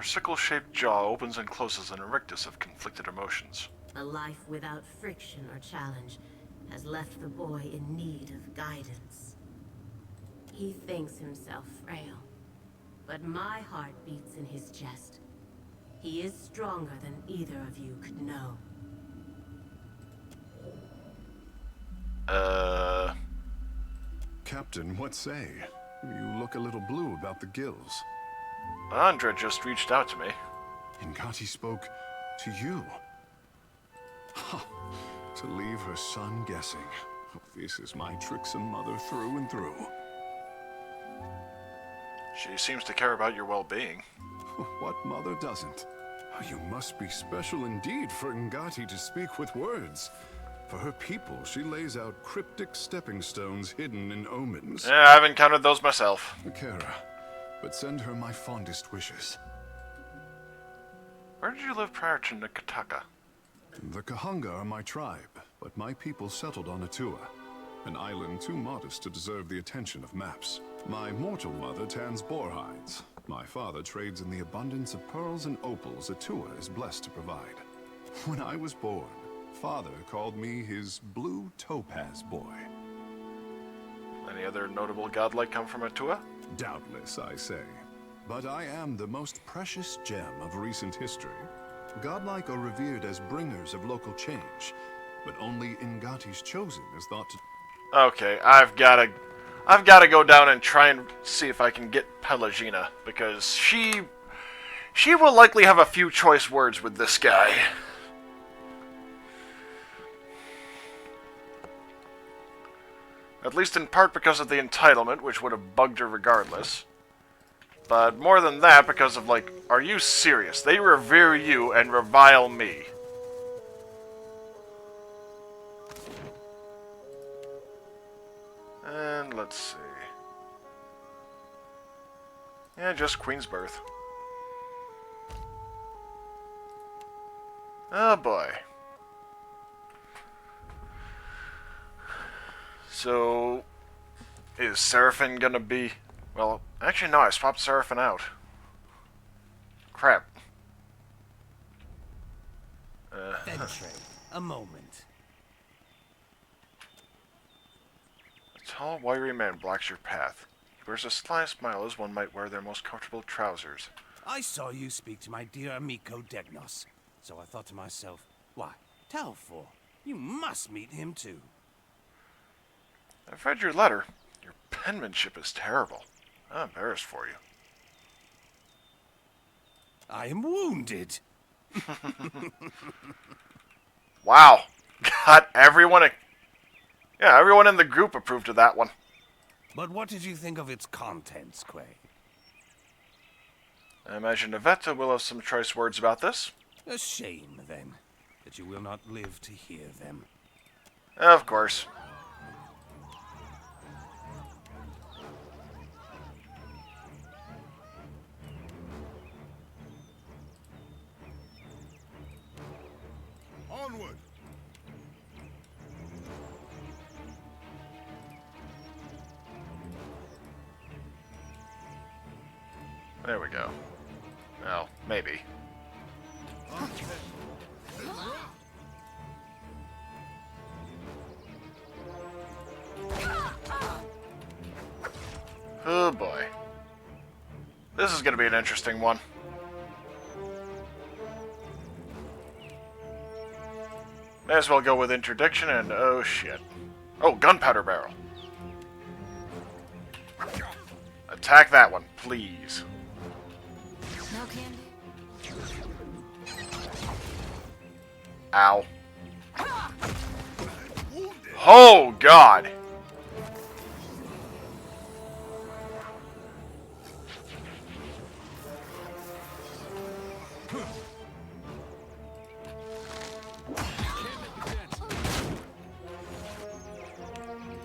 sickle-shaped jaw opens and closes in a rictus of conflicted emotions. A life without friction or challenge has left the boy in need of guidance. He thinks himself frail, but my heart beats in his chest. He is stronger than either of you could know. Captain, what say? You look a little blue about the gills. Andra just reached out to me. Ingati spoke to you. To leave her son guessing. Oh, this is my tricksome mother through and through. She seems to care about your well-being. What mother doesn't? You must be special indeed for Ingati to speak with words. For her people, she lays out cryptic stepping stones hidden in omens. Yeah, I've encountered those myself. Akira, but send her my fondest wishes. Where did you live prior to Neketaka? The Kahanga are my tribe, but my people settled on Atua, an island too modest to deserve the attention of maps. My mortal mother tans boar hides. My father trades in the abundance of pearls and opals Atua is blessed to provide. When I was born, Father called me his blue topaz boy. Any other notable godlike come from Atua? Doubtless, I say. But I am the most precious gem of recent history. Godlike are revered as bringers of local change, but only Ingati's chosen is thought to... Okay, I've gotta go down and try and see if I can get Pelagina, because she will likely have a few choice words with this guy. At least in part because of the entitlement, which would have bugged her regardless. But more than that, because of, like, are you serious? They revere you and revile me. And let's see. Yeah, just Queen's Birth. Oh boy. So, is Seraphim gonna be... Well, actually no, I swapped Seraphim out. Crap. Ventre, a moment. tall, wiry man blocks your path. He wears a sly smile as one might wear their most comfortable trousers. I saw you speak to my dear amico Degnos, so I thought to myself, why, Telfor, you must meet him too. I've read your letter. Your penmanship is terrible. I'm embarrassed for you. I am wounded. Wow. Got everyone... Yeah, everyone in the group approved of that one. But what did you think of its contents, Quay? I imagine Neveta will have some choice words about this. A shame, then, that you will not live to hear them. Of course. Onward! There we go. Well, maybe. Oh boy. This is going to be an interesting one. May as well go with interdiction and oh shit. Oh, gunpowder barrel. Attack that one, please. No candy. Ow. Oh god.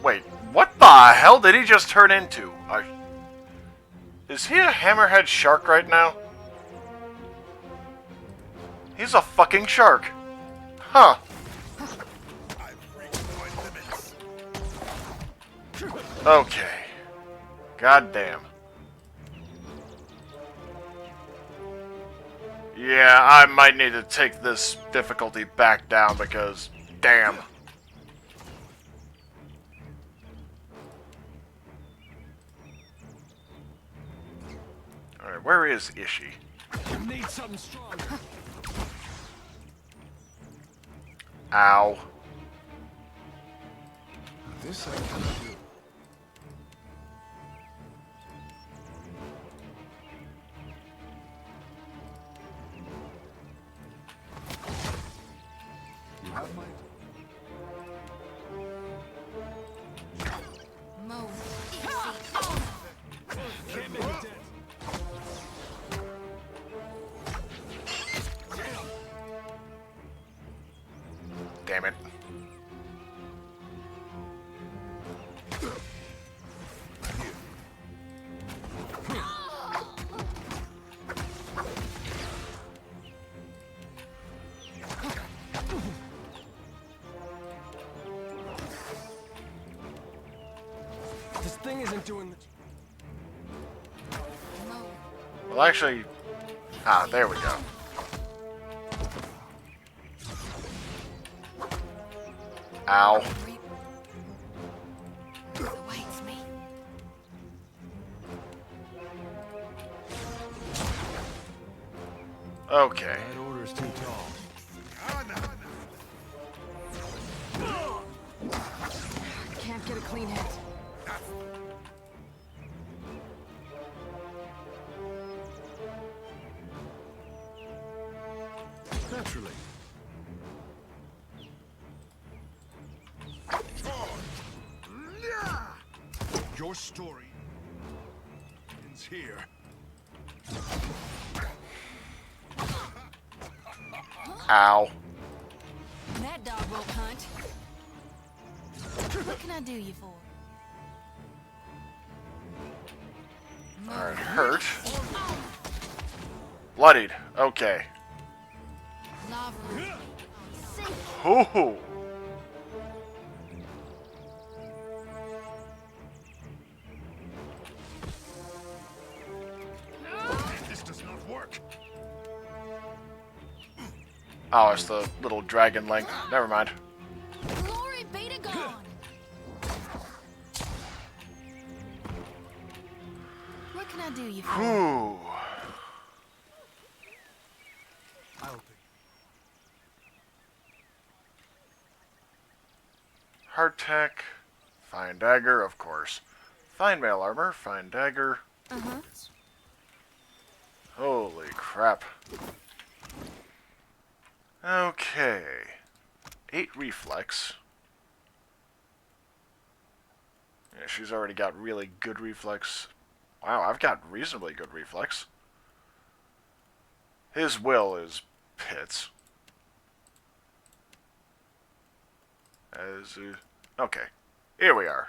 Wait, what the hell did he just turn into? Is he a hammerhead shark right now? He's a fucking shark. Huh. Okay. Goddamn. Yeah, I might need to take this difficulty back down because, damn. Alright, where is Ishii? You need something stronger. Ow. This I cannot do. You have my... Can't make it dead. Damn it. This thing isn't doing the... Well, actually... Ah, there we go. Ow. Awaits me. Okay. That order's too tall. Can't get a clean hit. Naturally. Your story ends here. Ow. That dog won't hunt. What can I do you for? Alright, hurt. Bloodied. Okay. Lava. Hoo-hoo. This does not work. Oh, it's the little dragon link. Never mind. Glory be to God. Whew. Hardtack. Fine dagger, of course. Fine mail armor. Fine dagger. Uh-huh. Holy crap. Okay. 8 reflex. Yeah, she's already got really good reflex. Wow, I've got reasonably good reflex. His will is pits. Okay, here we are.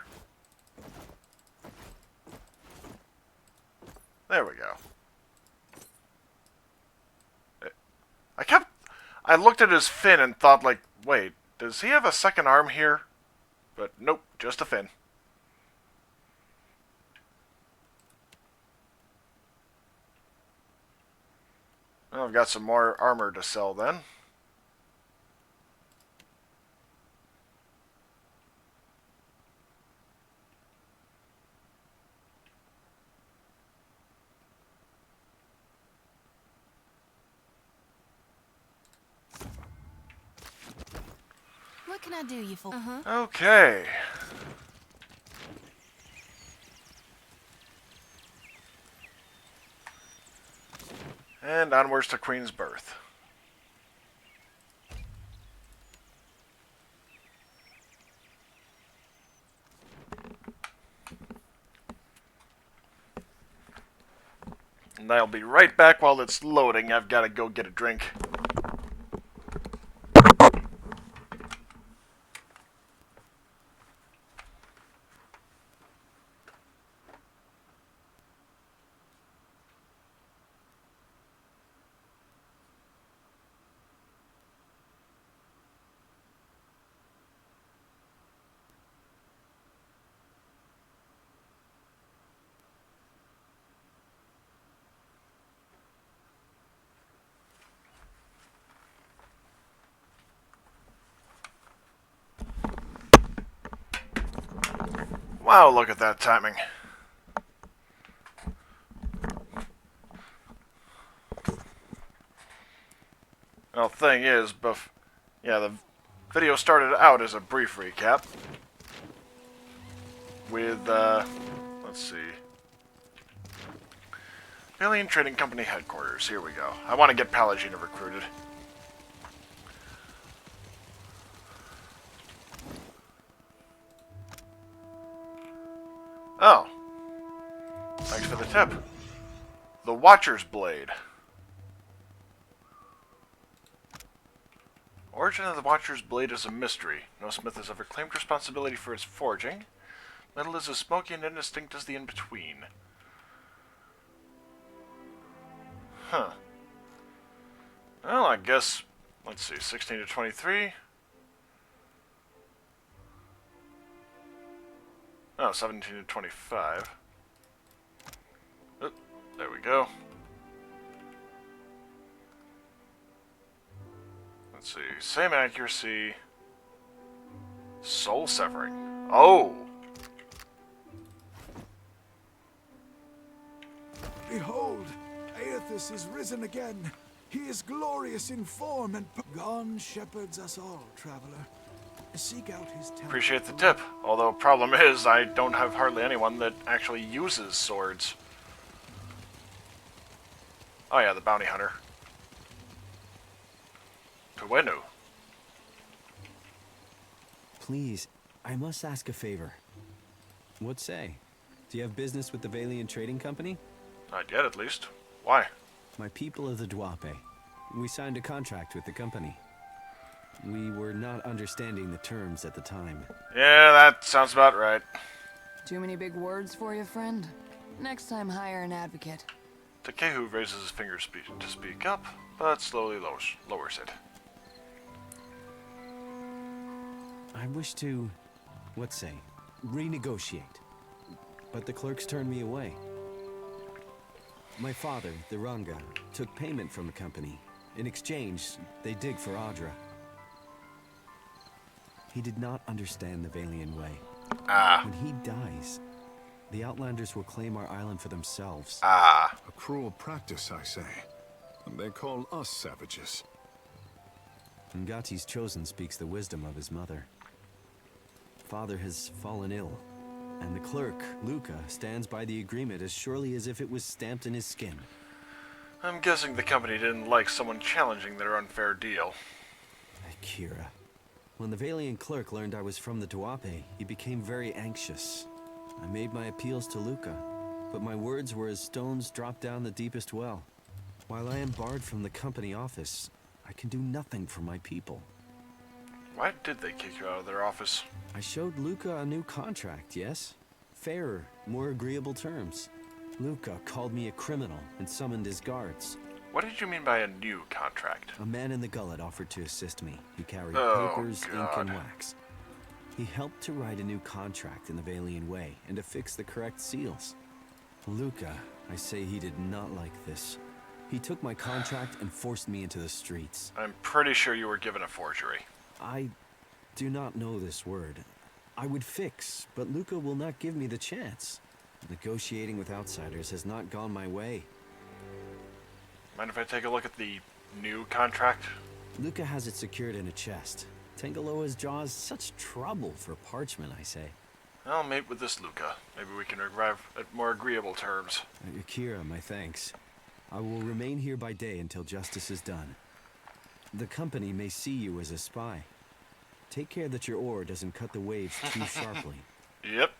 There we go. I looked at his fin and thought, like, wait, does he have a second arm here? But nope, just a fin. Well, I've got some more armor to sell then. What can I do you for? Okay. And onwards to Queen's Birth. And I'll be right back while it's loading. I've got to go get a drink. Wow, look at that timing. Well, thing is, yeah, the video started out as a brief recap with, let's see, Alien Trading Company headquarters. Here we go. I want to get Palagina recruited. Oh. Thanks for the tip. The Watcher's Blade. Origin of the Watcher's Blade is a mystery. No smith has ever claimed responsibility for its forging. Metal is as smoky and indistinct as the in-between. Huh. Well, I guess, let's see, 16 to 23. Oh, 17 to 25. Oop, there we go. Let's see, same accuracy. Soul severing. Oh! Behold, Aethys is risen again. He is glorious in form and gone shepherds us all, traveler. Seek out his temple. Appreciate the tip. Although, problem is, I don't have hardly anyone that actually uses swords. Oh yeah, the bounty hunter. Tuwenu. Please, I must ask a favor. What say? Do you have business with the Valiant Trading Company? Not yet, at least. Why? My people of the Dwape. We signed a contract with the company. We were not understanding the terms at the time. Yeah, that sounds about right. Too many big words for you, friend? Next time, hire an advocate. Takehu raises his finger to speak up, but slowly lowers it. I wish to, what say, renegotiate. But the clerks turned me away. My father, the Ranga, took payment from the company. In exchange, they dig for Audra. He did not understand the Valian way. Ah. When he dies, The Outlanders will claim our island for themselves. Ah. A cruel practice, I say. And they call us savages. Ngati's chosen speaks the wisdom of his mother. Father has fallen ill, and the clerk, Luca, stands by the agreement as surely as if it was stamped in his skin. I'm guessing the company didn't like someone challenging their unfair deal. Akira. When the Valian clerk learned I was from the Tuape, he became very anxious. I made my appeals to Luca, but my words were as stones dropped down the deepest well. While I am barred from the company office, I can do nothing for my people. Why did they kick you out of their office? I showed Luca a new contract, yes? Fairer, more agreeable terms. Luca called me a criminal and summoned his guards. What did you mean by a new contract? A man in the gullet offered to assist me. He carried Oh, papers, God. ink, and wax. He helped to write a new contract in the Valian way and to fix the correct seals. Luca, I say he did not like this. He took my contract and forced me into the streets. I'm pretty sure you were given a forgery. I do not know this word. I would fix, but Luca will not give me the chance. Negotiating with outsiders has not gone my way. Mind if I take a look at the new contract? Luca has it secured in a chest. Tangaloa's jaws such trouble for parchment, I say. I'll mate with this Luca. Maybe we can arrive at more agreeable terms. Akira, my thanks. I will remain here by day until justice is done. The company may see you as a spy. Take care that your oar doesn't cut the waves too sharply. Yep.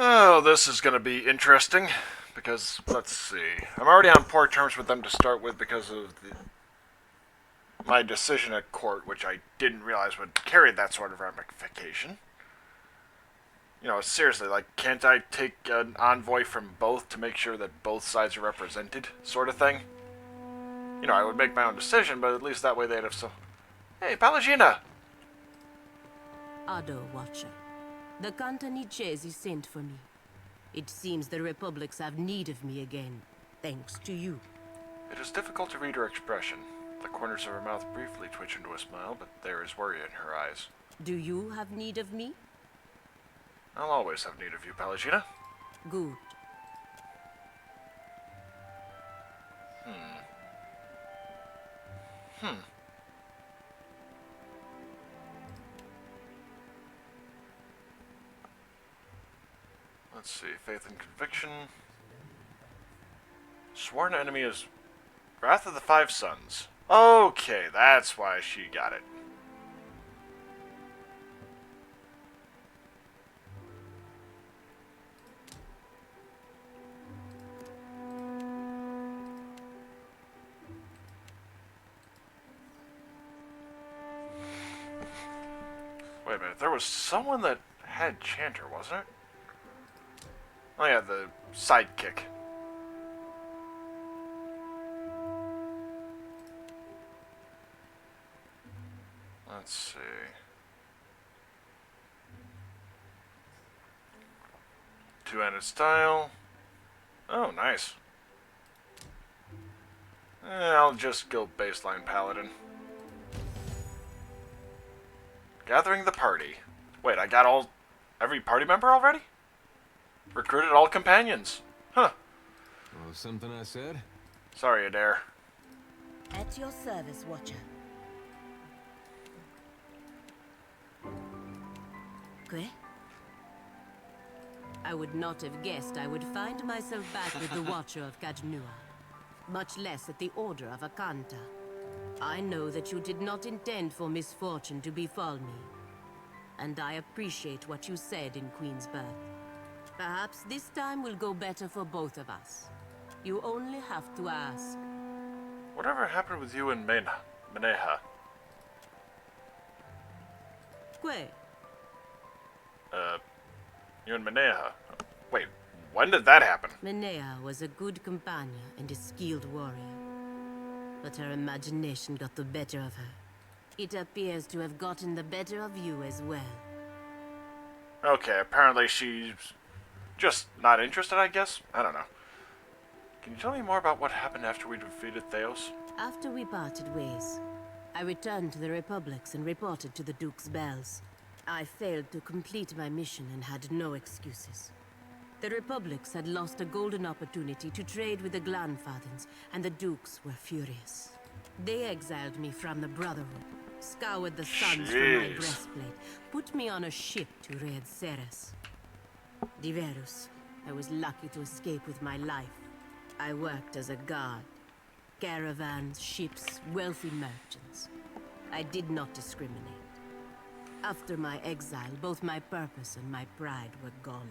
Oh, this is going to be interesting, because, let's see, I'm already on poor terms with them to start with because of my decision at court, which I didn't realize would carry that sort of ramification. You know, seriously, like, can't I take an envoy from both to make sure that both sides are represented, sort of thing? You know, I would make my own decision, but at least that way they'd have some... Hey, Palagina! Ado, Watcher. The Cantanichesi sent for me. It seems the Republics have need of me again, thanks to you. It is difficult to read her expression. The corners of her mouth briefly twitch into a smile, but there is worry in her eyes. Do you have need of me? I'll always have need of you, Palagina. Good. Let's see, faith and conviction. Sworn enemy is Wrath of the Five Sons. Okay, that's why she got it. Wait a minute, there was someone that had Chanter, wasn't it? Oh yeah, the sidekick. Let's see. Two-handed style. Oh, nice. I'll just go baseline paladin. Gathering the party. Wait, I got every party member already? Recruited all companions. Huh. Oh, something I said? Sorry, Adair. At your service, Watcher. Que? I would not have guessed I would find myself back with the Watcher of Kajnua, much less at the Order of Akanta. I know that you did not intend for misfortune to befall me, and I appreciate what you said in Queen's Birth. Perhaps this time will go better for both of us. You only have to ask. Whatever happened with you and Maneha? Que? You and Maneha? Wait, when did that happen? Menea was a good companion and a skilled warrior, but her imagination got the better of her. It appears to have gotten the better of you as well. Okay, apparently she's just not interested, I guess? I don't know. Can you tell me more about what happened after we defeated Theos? After we parted ways, I returned to the Republics and reported to the Duke's bells. I failed to complete my mission and had no excuses. The Republics had lost a golden opportunity to trade with the Glanfathens, and the Dukes were furious. They exiled me from the Brotherhood, scoured the suns from my breastplate, put me on a ship to raid Ceres. Diverus, I was lucky to escape with my life. I worked as a guard. Caravans, ships, wealthy merchants. I did not discriminate. After my exile, both my purpose and my pride were gone.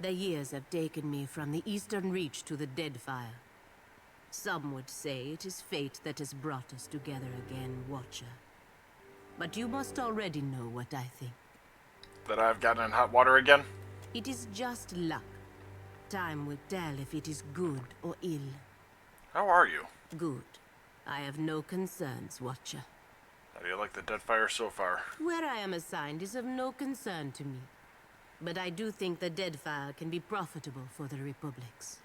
The years have taken me from the Eastern Reach to the Deadfire. Some would say it is fate that has brought us together again, Watcher. But you must already know what I think. That I've gotten in hot water again? It is just luck. Time will tell if it is good or ill. How are you? Good. I have no concerns, Watcher. How do you like the Deadfire so far? Where I am assigned is of no concern to me. But I do think the Deadfire can be profitable for the Republics.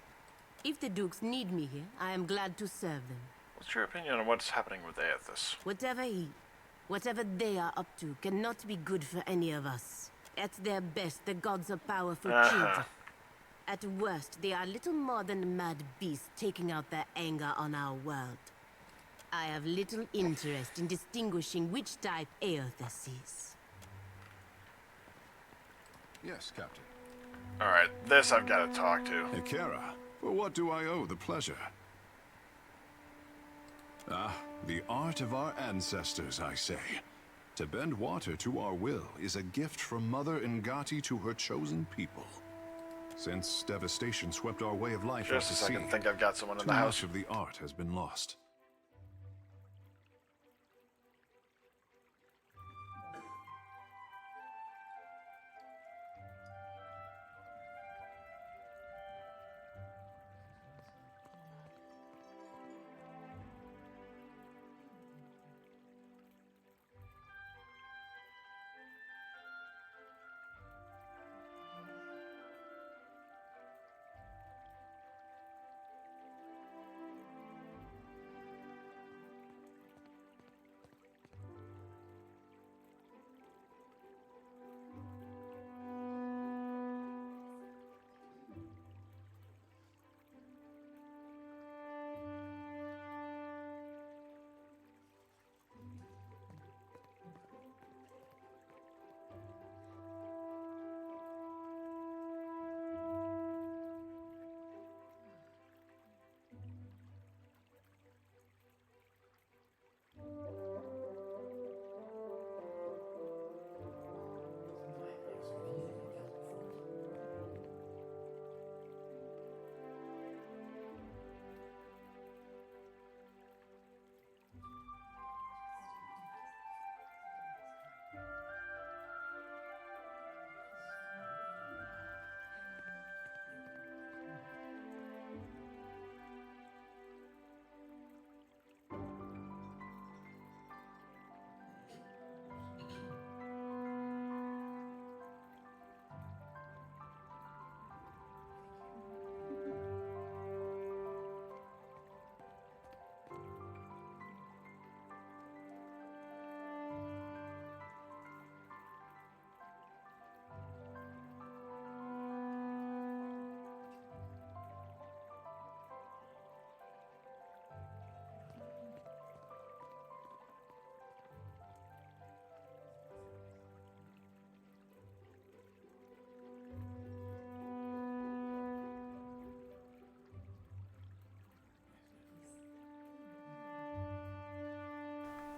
If the Dukes need me here, I am glad to serve them. What's your opinion on what's happening with Aethys? Whatever they are up to cannot be good for any of us. At their best, the gods are powerful children. At worst, they are little more than mad beasts taking out their anger on our world. I have little interest in distinguishing which type Aethys is. Yes, Captain. Alright, this I've got to talk to. Nekera, for what do I owe the pleasure? Ah, the art of our ancestors, I say. To bend water to our will is a gift from Mother Ngati to her chosen people. Since devastation swept our way of life out to sea, just a second, think I've got someone in the house. Too much of the art has been lost.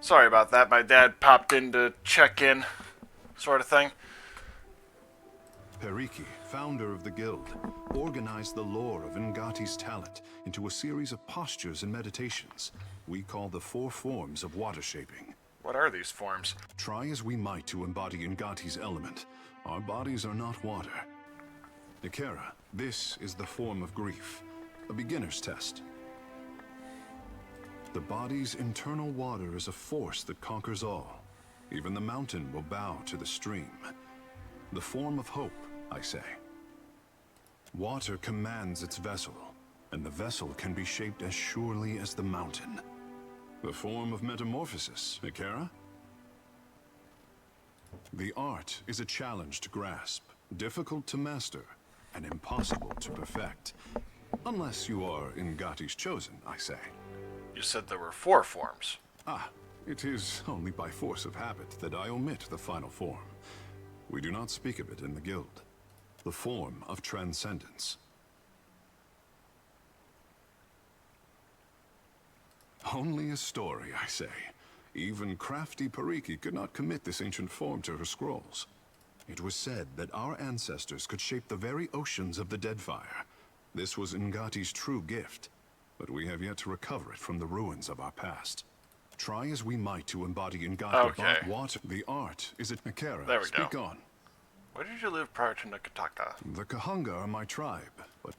Sorry about that, my dad popped in to check in, sort of thing. Periki, founder of the guild, organized the lore of Ngati's talent into a series of postures and meditations we call the 4 forms of water shaping. What are these forms? Try as we might to embody Ngati's element, our bodies are not water. Nekera, this is the form of grief, a beginner's test. The body's internal water is a force that conquers all. Even the mountain will bow to the stream. The form of hope, I say. Water commands its vessel, and the vessel can be shaped as surely as the mountain. The form of metamorphosis, Nekera? The art is a challenge to grasp, difficult to master, and impossible to perfect. Unless you are Ngati's chosen, I say. You said there were 4 forms. Ah, it is only by force of habit that I omit the final form. We do not speak of it in the guild. The form of transcendence. Only a story, I say. Even crafty Pariki could not commit this ancient form to her scrolls. It was said that our ancestors could shape the very oceans of the Deadfire. This was Ngati's true gift, but we have yet to recover it from the ruins of our past. Try as we might to embody Ngati water. The art is a Nekera. There we Speak go. on. Where did you live prior to Neketaka? The Kahunga are my tribe, but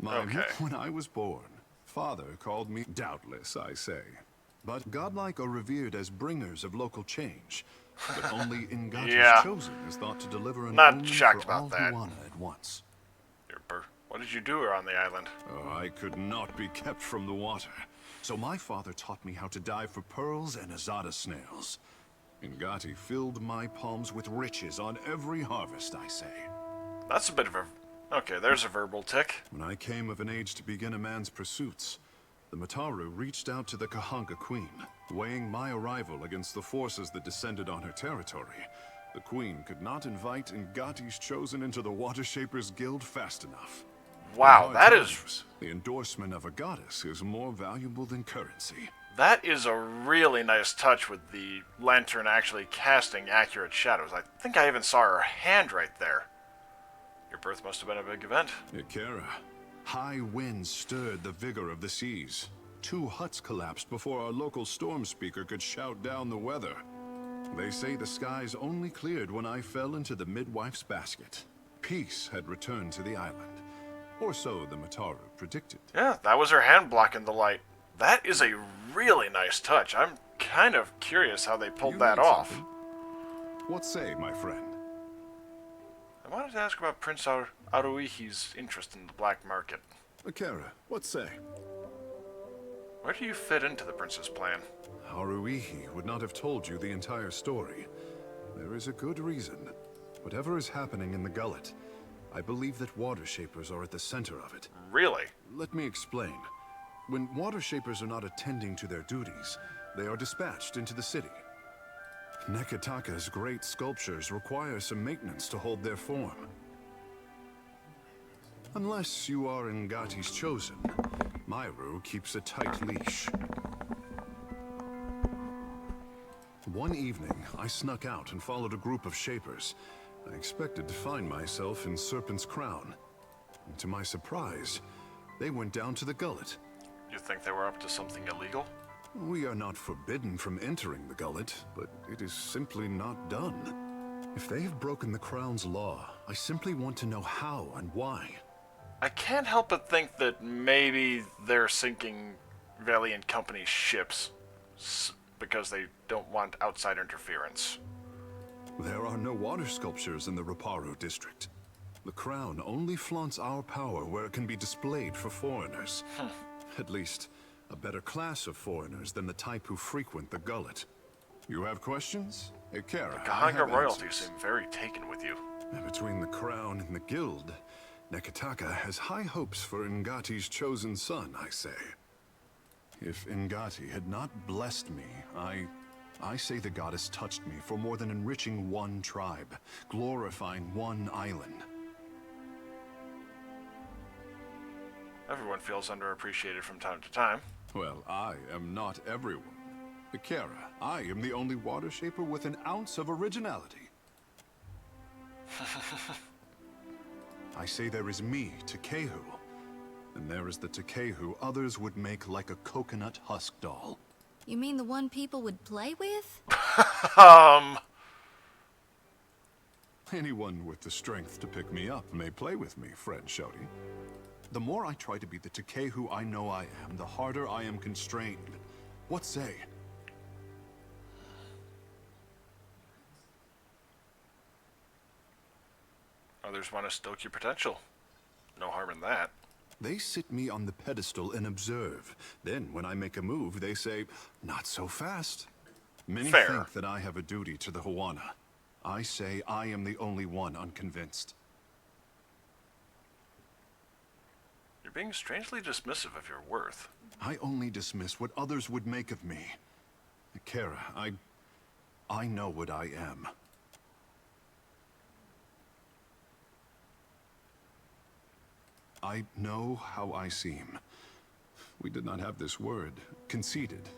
when I was born, father called me doubtless, I say. But godlike are revered as bringers of local change. But only Ngati's chosen is thought to deliver an Not omen shocked for about all that. who honor at once. What did you do around the island? Oh, I could not be kept from the water. So my father taught me how to dive for pearls and azada snails. Ngati filled my palms with riches on every harvest, I say. That's a bit of a... Okay, there's a verbal tick. When I came of an age to begin a man's pursuits, the Mataru reached out to the Kahanga Queen, weighing my arrival against the forces that descended on her territory. The Queen could not invite Ngati's chosen into the Water Shapers Guild fast enough. Wow, that is... The endorsement of a goddess is more valuable than currency. That is a really nice touch with the lantern actually casting accurate shadows. I think I even saw her hand right there. Your birth must have been a big event. Ikera. High winds stirred the vigor of the seas. 2 huts collapsed before our local storm speaker could shout down the weather. They say the skies only cleared when I fell into the midwife's basket. Peace had returned to the island. Or so the Mataru predicted. Yeah, that was her hand blocking the light. That is a really nice touch. I'm kind of curious how they pulled that off. Something? What say, my friend? I wanted to ask about Prince Aruihi's interest in the black market. Akira, what say? Where do you fit into the prince's plan? Haruihi would not have told you the entire story. There is a good reason. Whatever is happening in the gullet, I believe that Water Shapers are at the center of it. Really? Let me explain. When Water Shapers are not attending to their duties, they are dispatched into the city. Neketaka's great sculptures require some maintenance to hold their form. Unless you are Ngati's chosen, Myru keeps a tight leash. One evening, I snuck out and followed a group of Shapers. I expected to find myself in Serpent's Crown. And to my surprise, they went down to the gullet. You think they were up to something illegal? We are not forbidden from entering the gullet, but it is simply not done. If they have broken the Crown's law, I simply want to know how and why. I can't help but think that maybe they're sinking Valiant Company's ships because they don't want outside interference. There are no water sculptures in the Reparo district. The Crown only flaunts our power where it can be displayed for foreigners. At least, a better class of foreigners than the type who frequent the gullet. You have questions? Ikera, The Kahanga royalty seem very taken with you. Between the Crown and the Guild, Neketaka has high hopes for Ngati's chosen son, I say. If Ngati had not blessed me, I say the goddess touched me for more than enriching one tribe, glorifying one island. Everyone feels underappreciated from time to time. Well, I am not everyone. Ikera, I am the only water shaper with an ounce of originality. I say there is me, Takehu, and there is the Takehu others would make like a coconut husk doll. You mean the one people would play with? Anyone with the strength to pick me up may play with me, friend Shouty. The more I try to be the Takehu I know I am, the harder I am constrained. What say? Others want to stoke your potential. No harm in that. They sit me on the pedestal and observe. Then, when I make a move, they say, not so fast. Many think that I have a duty to the Huana. I say I am the only one unconvinced. You're being strangely dismissive of your worth. I only dismiss what others would make of me. Kara, I know what I am. I know how I seem. We did not have this word, conceded,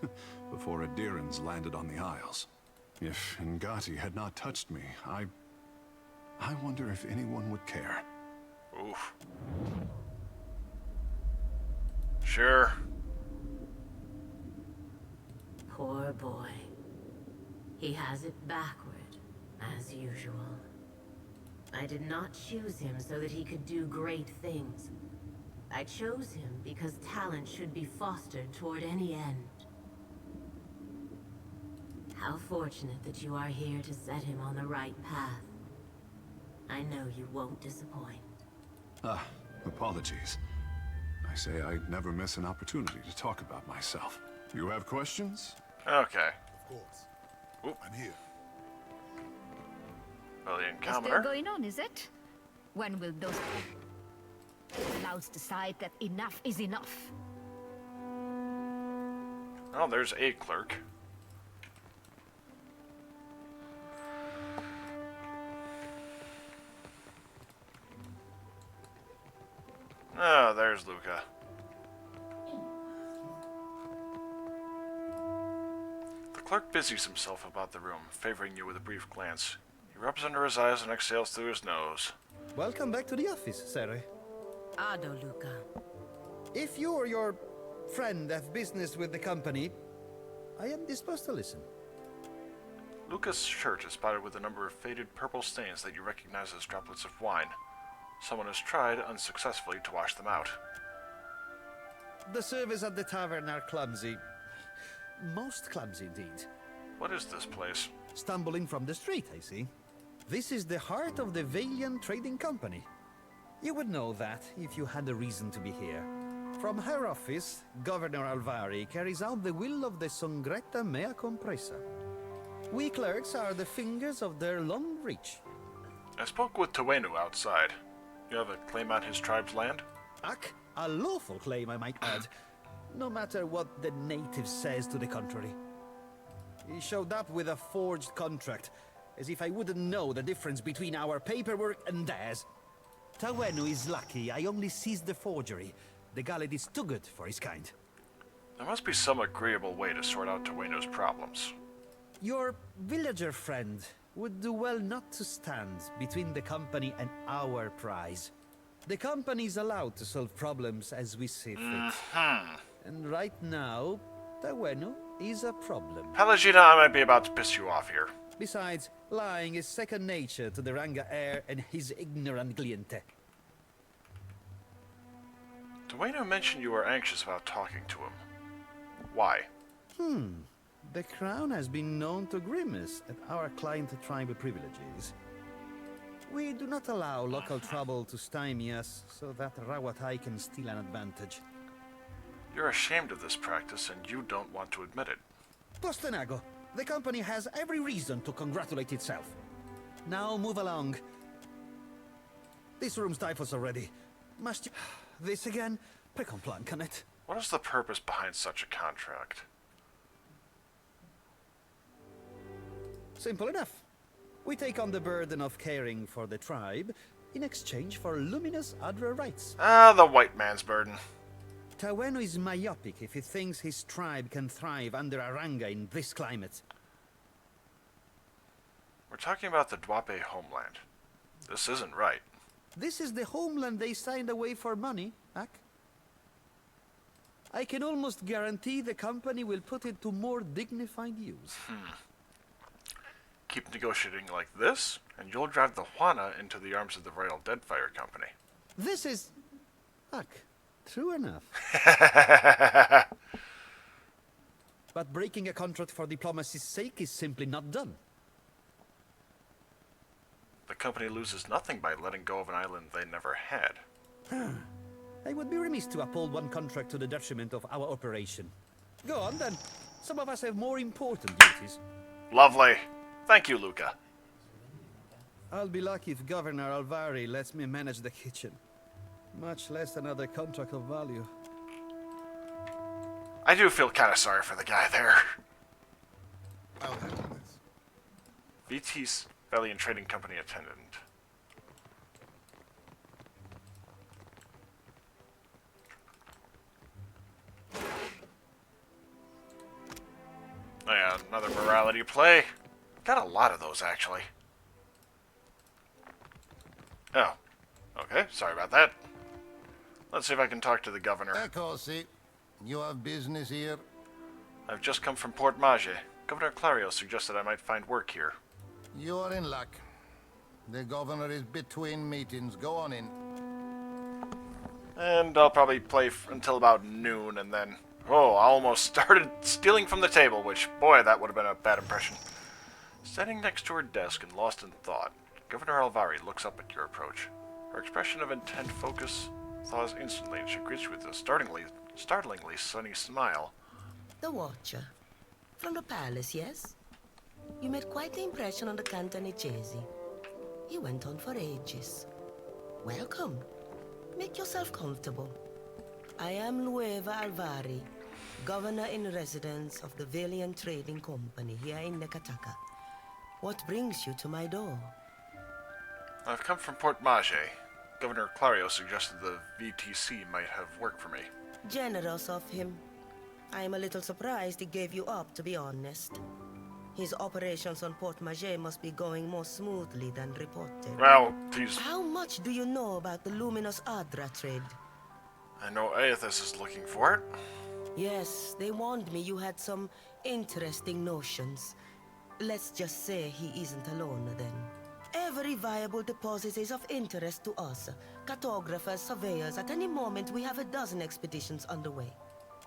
before Adirans landed on the Isles. If Ngati had not touched me, I wonder if anyone would care. Oof. Sure. Poor boy. He has it backward, as usual. I did not choose him so that he could do great things. I chose him because talent should be fostered toward any end. How fortunate that you are here to set him on the right path. I know you won't disappoint. Apologies. I say I never miss an opportunity to talk about myself. You have questions? Okay. Of course. Oop. I'm here. Well, the Still Incommoner. going on, is it? When will those clouds decide that enough is enough? Oh, there's a clerk. Oh, there's Luca. The clerk busies himself about the room, favoring you with a brief glance. He rubs under his eyes and exhales through his nose. Welcome back to the office, Sere. Ado, Luca. If you or your friend have business with the company, I am disposed to listen. Luca's shirt is spotted with a number of faded purple stains that you recognize as droplets of wine. Someone has tried, unsuccessfully, to wash them out. The servers at the tavern are clumsy. Most clumsy, indeed. What is this place? Stumbling from the street, I see. This is the heart of the Valian Trading Company. You would know that if you had a reason to be here. From her office, Governor Alvari carries out the will of the Songretta Mea Compresa. We clerks are the fingers of their long reach. I spoke with Tawenu outside. You have a claim on his tribe's land? A lawful claim, I might add. No matter what the native says to the contrary. He showed up with a forged contract, as if I wouldn't know the difference between our paperwork and theirs. Tawenu is lucky I only seized the forgery. The Galad is too good for his kind. There must be some agreeable way to sort out Tawenu's problems. Your villager friend would do well not to stand between the company and our prize. The company is allowed to solve problems as we see fit. And right now, Tawenu is a problem. Pelagina, I might be about to piss you off here. Besides, lying is second nature to the Ranga heir and his ignorant cliente. Tawenu mentioned you were anxious about talking to him. Why? The Crown has been known to grimace at our client tribal privileges. We do not allow local trouble to stymie us, so that Rawatai can steal an advantage. You're ashamed of this practice, and you don't want to admit it. Postenago, the company has every reason to congratulate itself. Now move along. This room stifles already. Must you... This again? Precomplan, can it? What is the purpose behind such a contract? Simple enough. We take on the burden of caring for the tribe in exchange for luminous Adra rights. The white man's burden. Tawenu is myopic if he thinks his tribe can thrive under Aranga in this climate. We're talking about the Dwape homeland. This isn't right. This is the homeland they signed away for money, Ak. I can almost guarantee the company will put it to more dignified use. Keep negotiating like this, and you'll drive the Juana into the arms of the Royal Deadfire Company. This is... Ak, true enough. But breaking a contract for diplomacy's sake is simply not done. The company loses nothing by letting go of an island they never had. I would be remiss to uphold one contract to the detriment of our operation. Go on then. Some of us have more important duties. Lovely. Thank you, Luca. I'll be lucky if Governor Alvari lets me manage the kitchen. Much less another contract of value. I do feel kind of sorry for the guy there. I'll handle this. VT's Valiant Trading Company attendant. Oh yeah, another morality play. Got a lot of those, actually. Oh. Okay, sorry about that. Let's see if I can talk to the governor. Ecosi, you have business here? I've just come from Port Mage. Governor Clario suggested I might find work here. You are in luck. The governor is between meetings. Go on in. And I'll probably play until about noon, and then... Oh, I almost started stealing from the table, which, boy, that would have been a bad impression. Standing next to her desk and lost in thought, Governor Alvari looks up at your approach. Her expression of intent focus thaws instantly, and she greets you with a startlingly sunny smile. The Watcher. From the palace, yes? You made quite the impression on the Cantanechesi. He went on for ages. Welcome. Make yourself comfortable. I am Nueva Alvari, Governor-in-Residence of the Valiant Trading Company here in Neketaka. What brings you to my door? I've come from Port Mage. Governor Clario suggested the VTC might have work for me. Generous of him. I am a little surprised he gave you up, to be honest. His operations on Port Mage must be going more smoothly than reported. Well, he's... How much do you know about the Luminous Adra trade? I know Aethys is looking for it. Yes, they warned me you had some interesting notions. Let's just say he isn't alone then. Every viable deposit is of interest to us. Cartographers, surveyors, at any moment we have a dozen expeditions underway.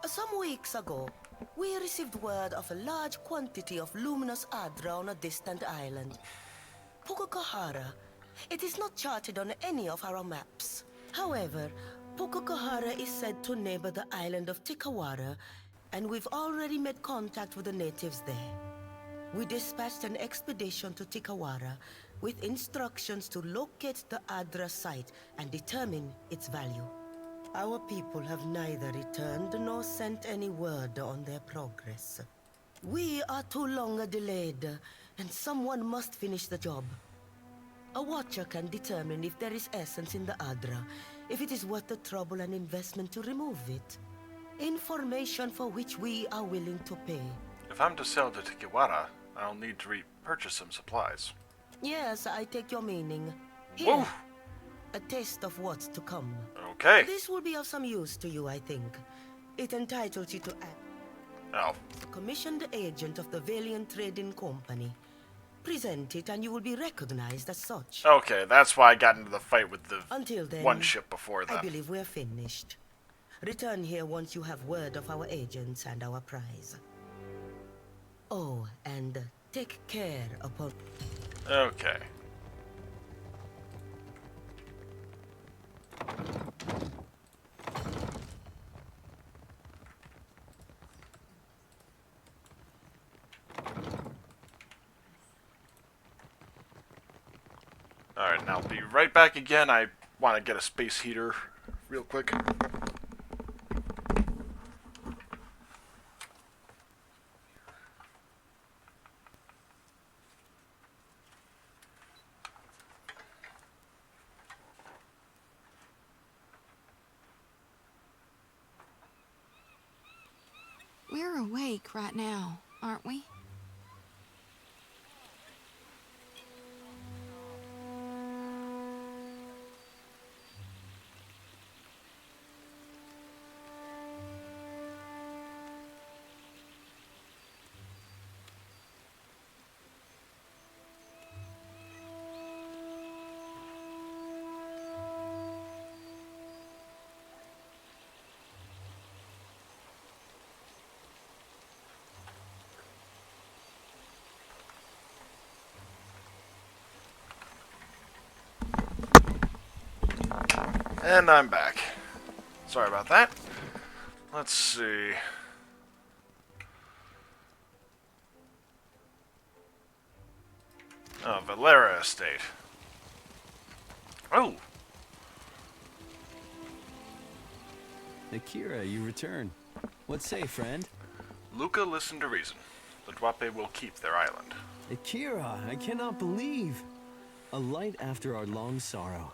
Some weeks ago, we received word of a large quantity of luminous adra on a distant island. Pukukahara. It is not charted on any of our maps. However, Pukukahara is said to neighbor the island of Tikawara, and we've already made contact with the natives there. We dispatched an expedition to Tikawara with instructions to locate the Adra site and determine its value. Our people have neither returned nor sent any word on their progress. We are too long delayed, and someone must finish the job. A watcher can determine if there is essence in the Adra, if it is worth the trouble and investment to remove it. Information for which we are willing to pay. If I'm to sell to Tikiwara, I'll need to repurchase some supplies. Yes, I take your meaning. Here, Whoa. a taste of what's to come. Okay. This will be of some use to you, I think. It entitles you to act. Oh. Commissioned agent of the Valiant Trading Company. Present it and you will be recognized as such. Okay, that's why I got into the fight with the Until then, one ship before that. I believe we're finished. Return here once you have word of our agents and our prize. Oh, and take care upon... Okay. Alright, now I'll be right back again. I want to get a space heater real quick. We're awake right now, aren't we? And I'm back. Sorry about that. Let's see. Oh, Valera Estate. Oh! Akira, you return. What say, friend? Luca listened to reason. The Dwape will keep their island. Akira, I cannot believe. A light after our long sorrow.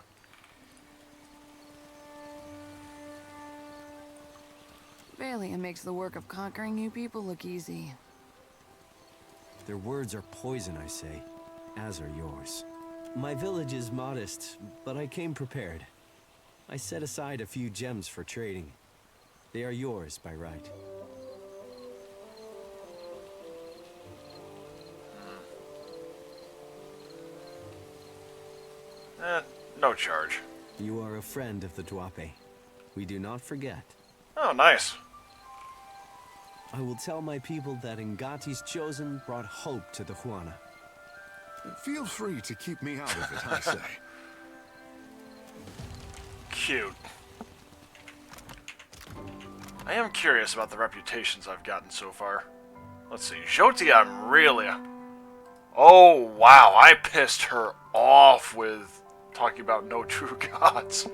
Valia makes the work of conquering you people look easy. Their words are poison, I say, as are yours. My village is modest, but I came prepared. I set aside a few gems for trading. They are yours by right. No charge. You are a friend of the Dwape. We do not forget. Oh, nice. I will tell my people that Ngati's chosen brought hope to the Juana. Feel free to keep me out of it, I say. Cute. I am curious about the reputations I've gotten so far. Let's see. Jyoti, I'm really... Oh, wow. I pissed her off with talking about no true gods.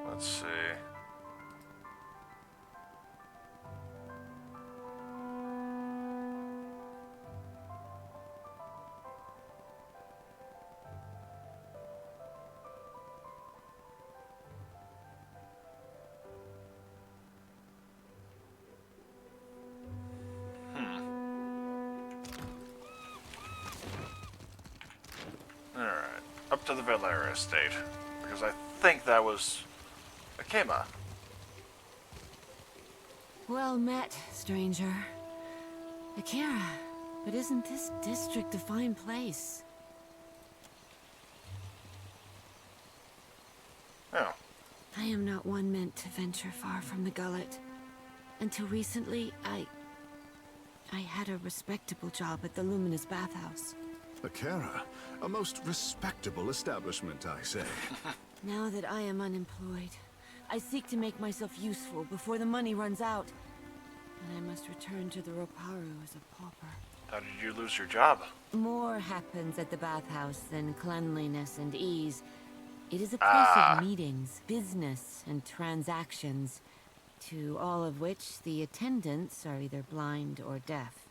Let's see. Alright. Up to the Valera estate. Because I think that was Akema. Well met, stranger. Akira, but isn't this district a fine place? Oh. I am not one meant to venture far from the gullet. Until recently, I had a respectable job at the Luminous Bathhouse. Akira, a most respectable establishment, I say. Now that I am unemployed, I seek to make myself useful before the money runs out. And I must return to the Roparu as a pauper. How did you lose your job? More happens at the bathhouse than cleanliness and ease. It is a place of meetings, business, and transactions, to all of which the attendants are either blind or deaf.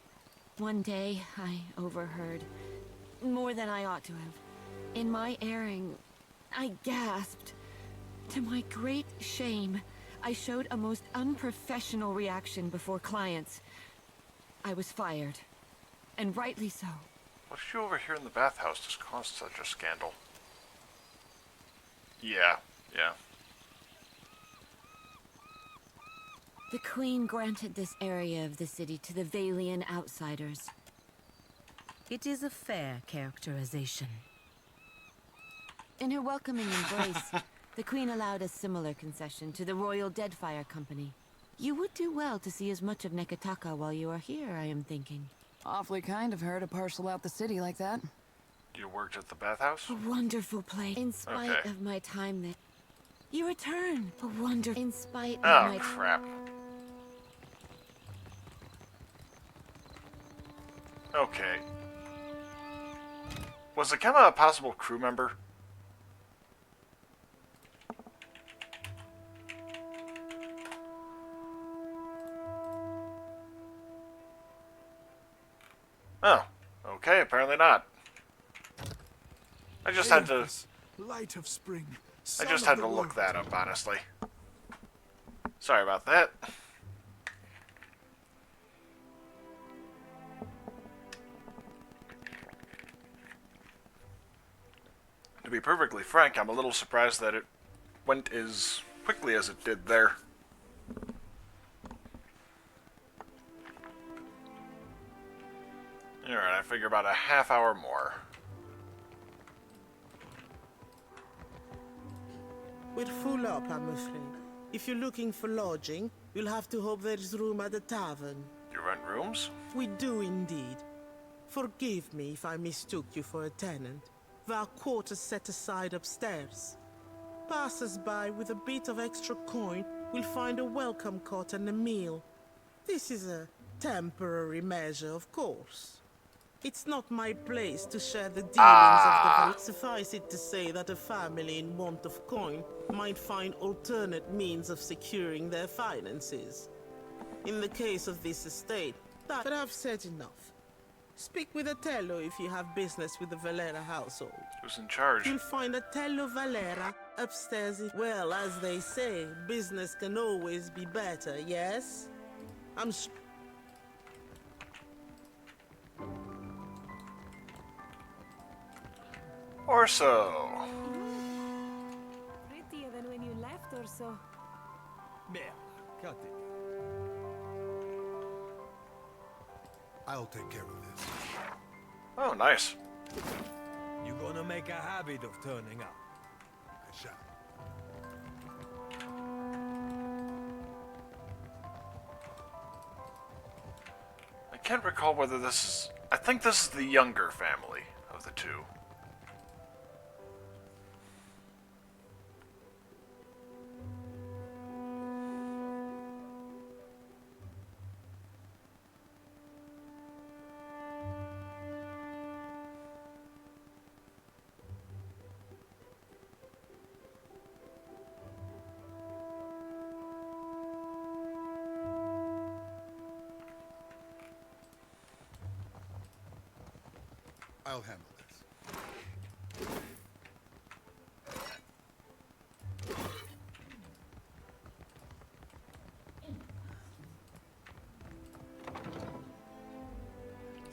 One day, I overheard more than I ought to have. In my erring, I gasped. To my great shame, I showed a most unprofessional reaction before clients. I was fired, and rightly so. What did you overhear in the bathhouse to cause such a scandal? Yeah. The Queen granted this area of the city to the Valian outsiders. It is a fair characterization. In her welcoming embrace, the Queen allowed a similar concession to the Royal Deadfire Company. You would do well to see as much of Neketaka while you are here, I am thinking. Awfully kind of her to parcel out the city like that. You worked at the bathhouse? A wonderful place. In spite of my time there. You return. A wonderful... In spite of my... Oh, crap. Okay. Was Akema a possible crew member? Oh, okay, apparently not. I just had to... Light of spring. I just had to look that up, honestly. Sorry about that. To be perfectly frank, I'm a little surprised that it went as quickly as it did there. Alright, I figure about a half hour more. We're full up, I'm afraid. If you're looking for lodging, you'll have to hope there's room at the tavern. You rent rooms? We do indeed. Forgive me if I mistook you for a tenant. There are quarters set aside upstairs. Passers-by with a bit of extra coin will find a welcome cot and a meal. This is a temporary measure, of course. It's not my place to share the dealings of the Suffice it to say that a family in want of coin might find alternate means of securing their finances. In the case of this estate, but I've said enough. Speak with Otello if you have business with the Valera household. Who's in charge? You'll find Otello Valera upstairs. Well, as they say, business can always be better, yes? Or so. Prettier than when you left, or so. Merda, cut it. I'll take care of this. Oh, nice. You gonna make a habit of turning up? I shall. I can't recall whether this is... I think this is the younger family of the two. I'll handle this.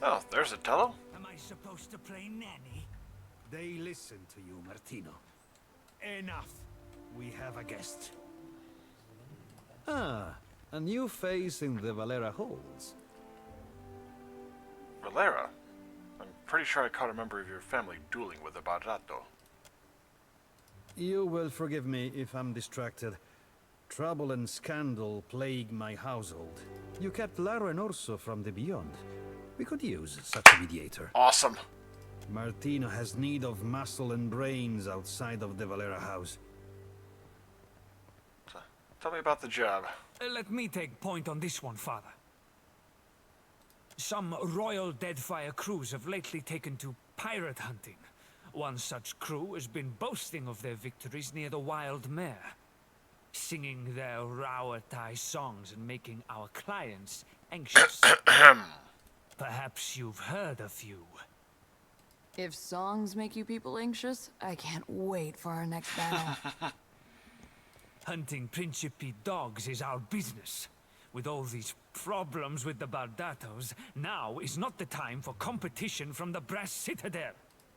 Oh, there's Otello. Am I supposed to play nanny? They listen to you, Martino. Enough. We have a guest. Ah, a new face in the Valera halls. Valera? I'm pretty sure I caught a member of your family dueling with a Bardato. You will forgive me if I'm distracted. Trouble and scandal plague my household. You kept Laro and Orso from the beyond. We could use such a mediator. Awesome. Martino has need of muscle and brains outside of the Valera house. Tell me about the job. Let me take point on this one, Father. Some royal Deadfire crews have lately taken to pirate hunting. One such crew has been boasting of their victories near the Wild Mare, singing their Rauatai songs and making our clients anxious. Perhaps you've heard a few. If songs make you people anxious, I can't wait for our next battle. Hunting Principe dogs is our business. With all these problems with the Bardatos, now is not the time for competition from the Brass Citadel.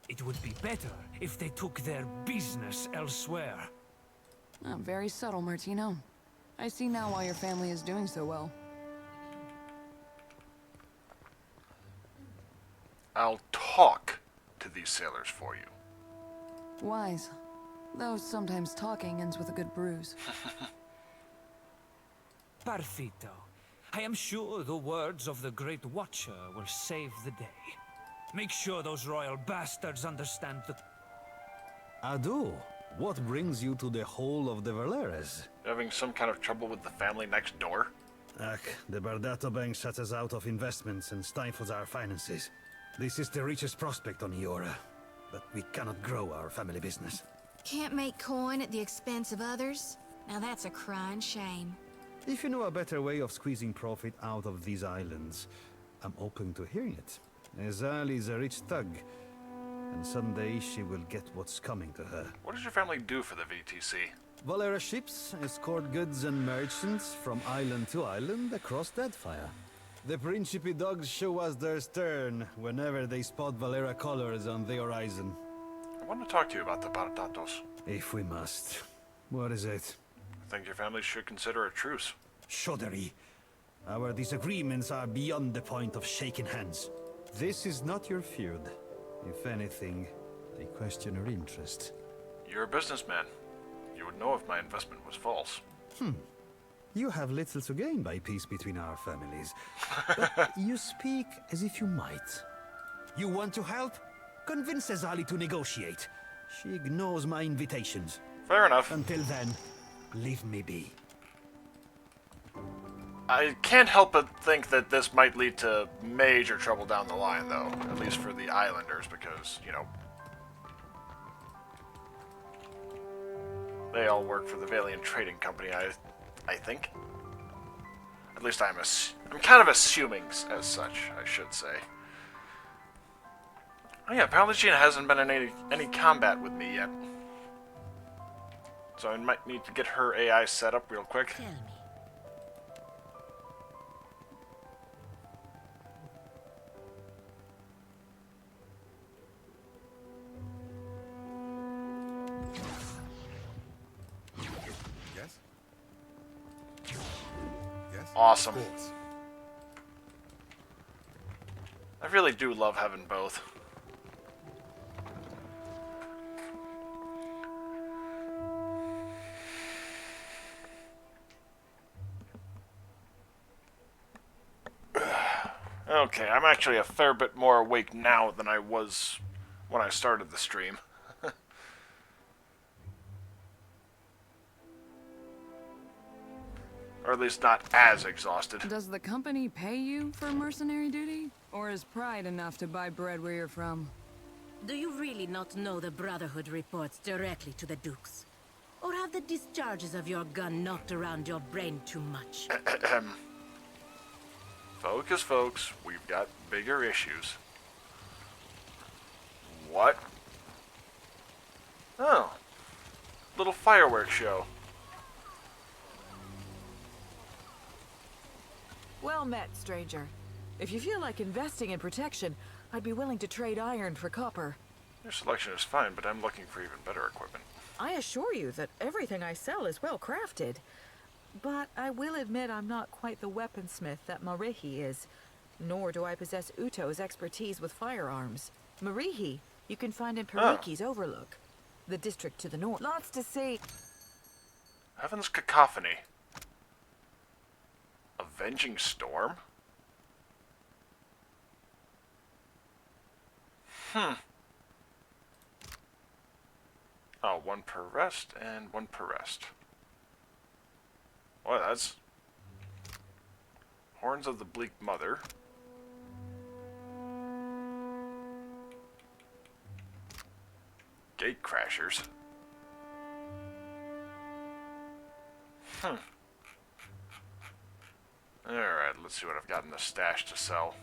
It would be better if they took their business elsewhere. Very subtle, Martino. I see now why your family is doing so well. I'll talk to these sailors for you. Wise. Though sometimes talking ends with a good bruise. Perfito. I am sure the words of the Great Watcher will save the day. Make sure those royal bastards understand the... Ado, what brings you to the Hall of the Valeras? Having some kind of trouble with the family next door? Ach, the Bardato Bank shuts us out of investments and stifles our finances. This is the richest prospect on Iora, but we cannot grow our family business. Can't make coin at the expense of others? Now that's a crying shame. If you know a better way of squeezing profit out of these islands, I'm open to hearing it. Azali is a rich thug, and someday she will get what's coming to her. What does your family do for the VTC? Valera ships escort goods and merchants from island to island across Deadfire. The Principe dogs show us their stern whenever they spot Valera colors on the horizon. I want to talk to you about the Bardatos. If we must. What is it? I think your family should consider a truce. Shoddery. Our disagreements are beyond the point of shaking hands. This is not your feud. If anything, I question your interest. You're a businessman. You would know if my investment was false. You have little to gain by peace between our families. But you speak as if you might. You want to help? Convince Azali to negotiate. She ignores my invitations. Fair enough. Until then, leave me be. I can't help but think that this might lead to major trouble down the line, though. At least for the islanders, because, you know, they all work for the Valiant Trading Company, I think. At least I'm kind of assuming as such, I should say. Oh yeah, apparently she hasn't been in any combat with me yet. So I might need to get her AI set up real quick. Tell me. Yes? Yes? Awesome. Of course. I really do love having both. Okay, I'm actually a fair bit more awake now than I was when I started the stream. Or at least not as exhausted. Does the company pay you for mercenary duty? Or is pride enough to buy bread where you're from? Do you really not know the Brotherhood reports directly to the Dukes? Or have the discharges of your gun knocked around your brain too much? Focus, folks. We've got bigger issues. What? Oh. Little fireworks show. Well met, stranger. If you feel like investing in protection, I'd be willing to trade iron for copper. Your selection is fine, but I'm looking for even better equipment. I assure you that everything I sell is well crafted. But I will admit I'm not quite the weaponsmith that Marihi is. Nor do I possess Uto's expertise with firearms. Marihi, you can find in Periki's Overlook, the district to the north. Lots to see. Heaven's Cacophony. Avenging Storm? Oh, one per rest and one per rest. Well, that's... Horns of the Bleak Mother. Gate Crashers. Alright, let's see what I've got in the stash to sell.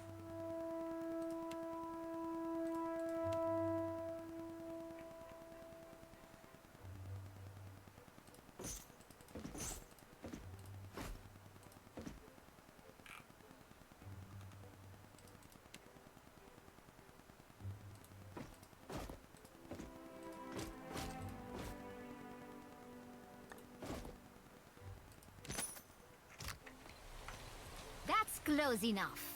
That's close enough.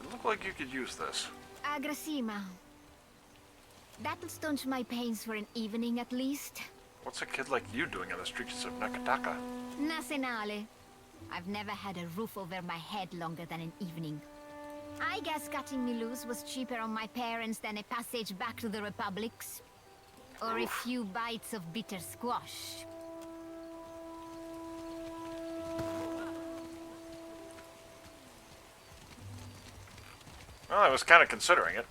You look like you could use this. Agrasima. That'll staunch my pains for an evening at least. What's a kid like you doing on the streets of Neketaka? Nasenale. I've never had a roof over my head longer than an evening. I guess cutting me loose was cheaper on my parents than a passage back to the Republics. Or a few bites of bitter squash. Well, I was kind of considering it.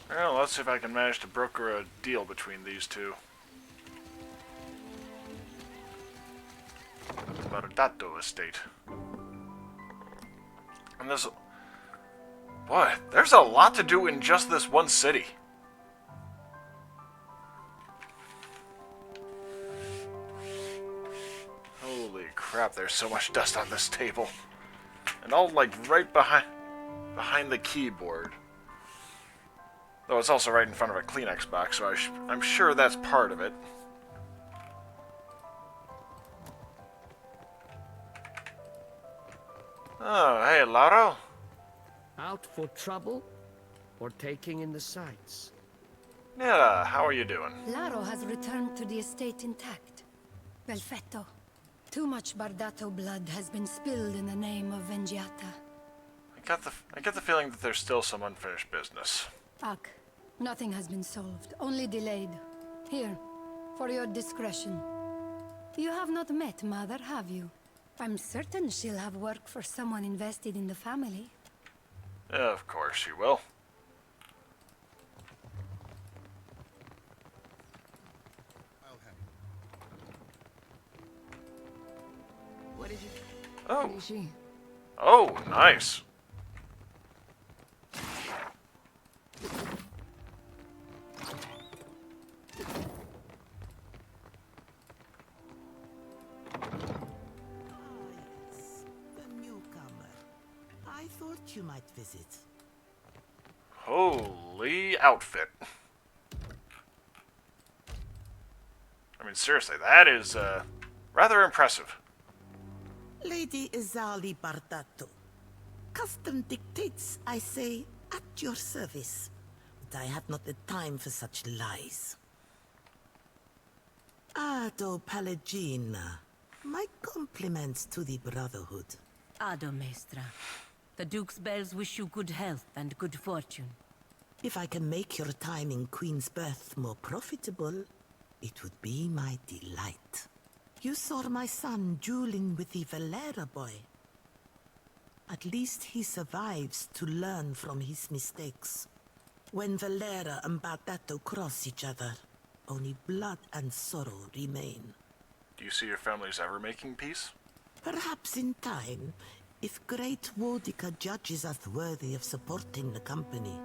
Well, let's see if I can manage to broker a deal between these two. Bardato estate. And there's... Boy, there's a lot to do in just this one city. Holy crap, there's so much dust on this table. And all, like, right behind the keyboard. Though it's also right in front of a Kleenex box, so I'm sure that's part of it. Oh, hey, Lauro. Out for trouble? or taking in the sights. Yeah, how are you doing? Laro has returned to the estate intact. Perfetto. Too much Bardato blood has been spilled in the name of Vengiata. I get the feeling that there's still some unfinished business. Ak, nothing has been solved, only delayed. Here, for your discretion. You have not met Mother, have you? I'm certain she'll have work for someone invested in the family. Of course she will. What did you... Oh. What is she? Oh, nice. The newcomer. I thought you might visit. Holy outfit. I mean, seriously, that is rather impressive. Lady Izali Bardato. Custom dictates, I say, at your service. But I have not the time for such lies. Ado Palagina. My compliments to the Brotherhood. Ado, Maestra. The Duke's bells wish you good health and good fortune. If I can make your time in Queen's Birth more profitable, it would be my delight. You saw my son dueling with the Valera boy. At least he survives to learn from his mistakes. When Valera and Bardato cross each other, only blood and sorrow remain. Do you see your families ever making peace? Perhaps in time, if Great Wodica judges us worthy of supporting the company.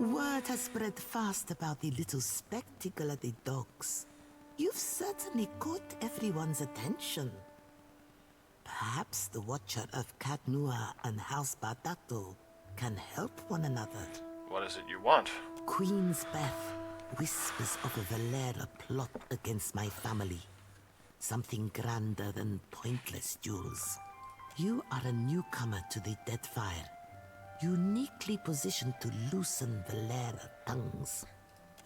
Word has spread fast about the little spectacle at the docks. You've certainly caught everyone's attention. Perhaps the Watcher of Cadnua and House Bardato can help one another. What is it you want? Queen's Beth whispers of a Valera plot against my family. Something grander than pointless duels. You are a newcomer to the Deadfire, uniquely positioned to loosen Valera tongues.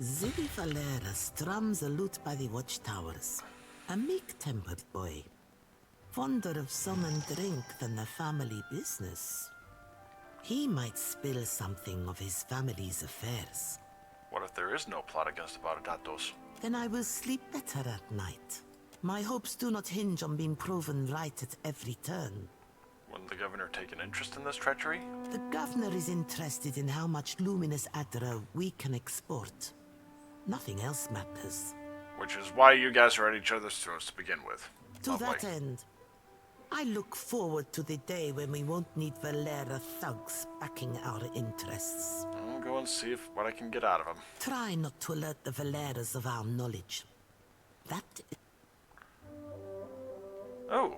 Zilli Valera strums a lute by the watchtowers. A meek-tempered boy. Fonder of song and drink than the family business. He might spill something of his family's affairs. What if there is no plot against the Bardatos? Then I will sleep better at night. My hopes do not hinge on being proven right at every turn. Wouldn't the governor take an interest in this treachery? The governor is interested in how much luminous Adra we can export. Nothing else matters. Which is why you guys are at each other's throats to begin with. To that end, I look forward to the day when we won't need Valera thugs backing our interests. I'll go and see what I can get out of them. Try not to alert the Valeras of our knowledge. That is... Oh.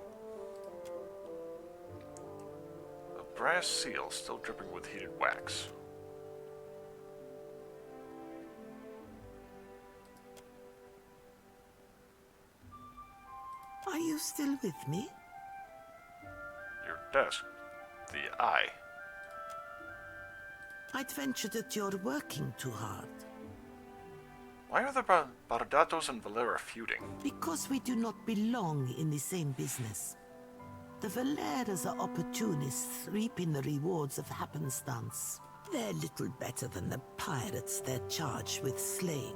A brass seal still dripping with heated wax. Are you still with me? Your desk. The eye. I'd venture that you're working too hard. Why are the Bardatos and Valera feuding? Because we do not belong in the same business. The Valeras are opportunists reaping the rewards of happenstance. They're little better than the pirates they're charged with slaying.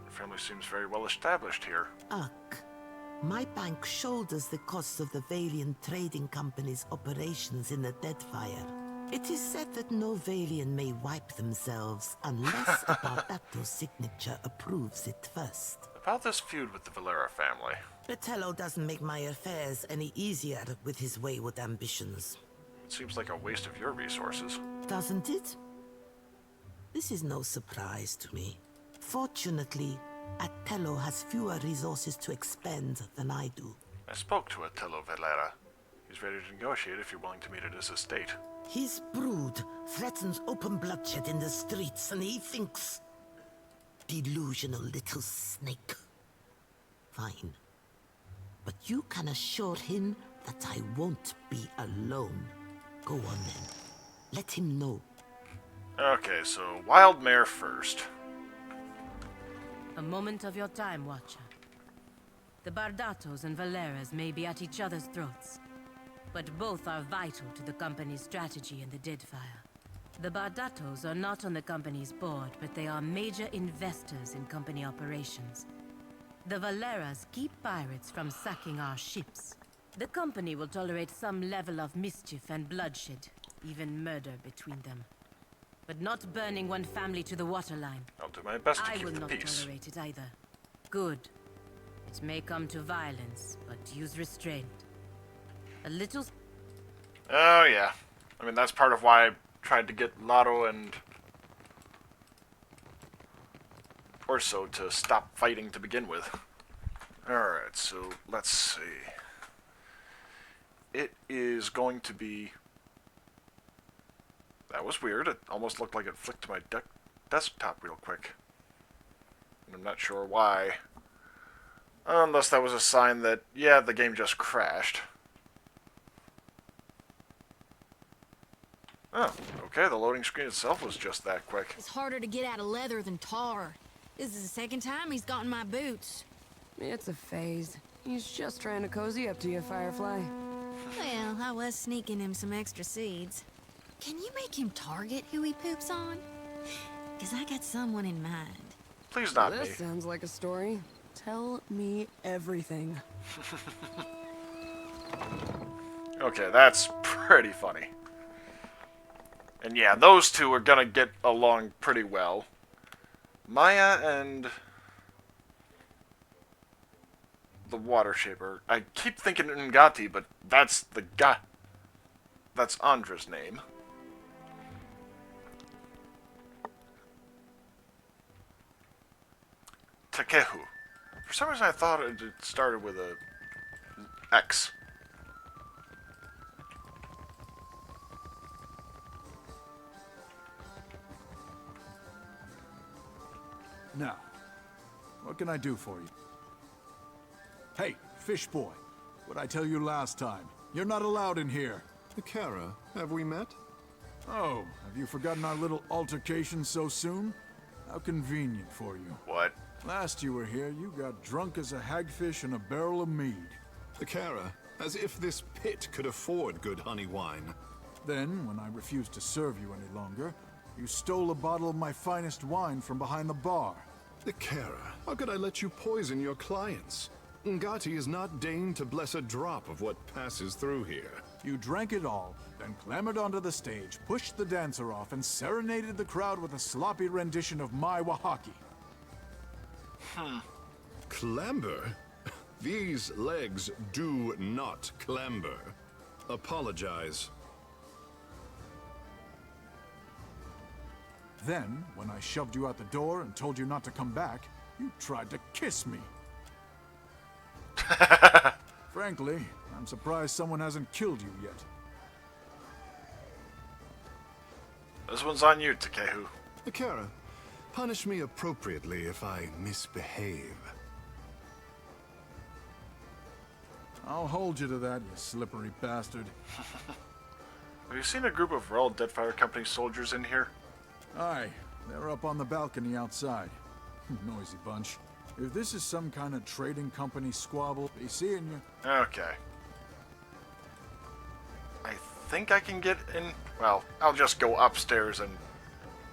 Your family seems very well established here. Ugh. My bank shoulders the costs of the Valiant Trading Company's operations in the Deadfire. It is said that no Valian may wipe themselves unless a Bardato signature approves it first. About this feud with the Valera family. Bertello doesn't make my affairs any easier with his wayward ambitions. It seems like a waste of your resources. Doesn't it? This is no surprise to me. Fortunately, Atello has fewer resources to expend than I do. I spoke to Atello Valera. He's ready to negotiate if you're willing to meet at his estate. His brood threatens open bloodshed in the streets, and he thinks... Delusional little snake. Fine. But you can assure him that I won't be alone. Go on then. Let him know Okay, so Wild Mare first. A moment of your time, Watcher. The Bardatos and Valeras may be at each other's throats, but both are vital to the company's strategy in the Deadfire. The Bardatos are not on the company's board, but they are major investors in company operations. The Valeras keep pirates from sacking our ships. The company will tolerate some level of mischief and bloodshed, even murder between them. But not burning one family to the waterline. I'll do my best to I keep will the not peace. tolerate it either. Good. It may come to violence, but use restraint. A little... Oh, yeah. I mean, that's part of why I tried to get Lotto and Orso to stop fighting to begin with. Alright, so let's see. It is going to be... That was weird. It almost looked like it flicked to my desktop real quick. And I'm not sure why. Unless that was a sign that, yeah, the game just crashed. Oh, okay, the loading screen itself was just that quick. It's harder to get out of leather than tar. This is the second time he's gotten my boots. It's a phase. He's just trying to cozy up to you, Firefly. Well, I was sneaking him some extra seeds. Can you make him target who he poops on? Because I got someone in mind. Please not me. This sounds like a story. Tell me everything. Okay, that's pretty funny. And yeah, those two are gonna get along pretty well. Maya and the Water Shaper. I keep thinking Ngati, but that's the guy. That's Andra's name. Takehu. For some reason I thought it started with a X. Now, what can I do for you? Hey, fish boy. What'd I tell you last time? You're not allowed in here. Kara, have we met? Oh, have you forgotten our little altercation so soon? How convenient for you. What? Last you were here, you got drunk as a hagfish in a barrel of mead. Kara, as if this pit could afford good honey wine. Then, when I refused to serve you any longer, you stole a bottle of my finest wine from behind the bar. Kara, how could I let you poison your clients? Ngati is not deigned to bless a drop of what passes through here. You drank it all, then clambered onto the stage, pushed the dancer off, and serenaded the crowd with a sloppy rendition of my Wahaki. Clamber? These legs do not clamber. Apologize. Then, when I shoved you out the door and told you not to come back, you tried to kiss me. Frankly, I'm surprised someone hasn't killed you yet. This one's on you, Takehu. Kara, punish me appropriately if I misbehave. I'll hold you to that, you slippery bastard. Have you seen a group of Royal Deadfire Company soldiers in here? Aye, they're up on the balcony outside. Noisy bunch. If this is some kind of trading company squabble, be seeing you. Okay. I think I can get in... Well, I'll just go upstairs and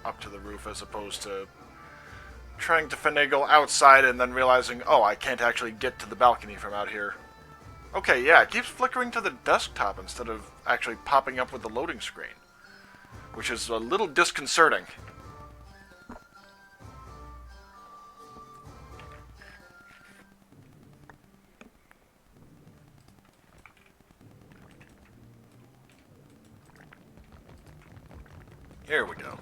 up to the roof as opposed to trying to finagle outside and then realizing, oh, I can't actually get to the balcony from out here. Okay, yeah, it keeps flickering to the desktop instead of actually popping up with the loading screen, which is a little disconcerting. Here we go.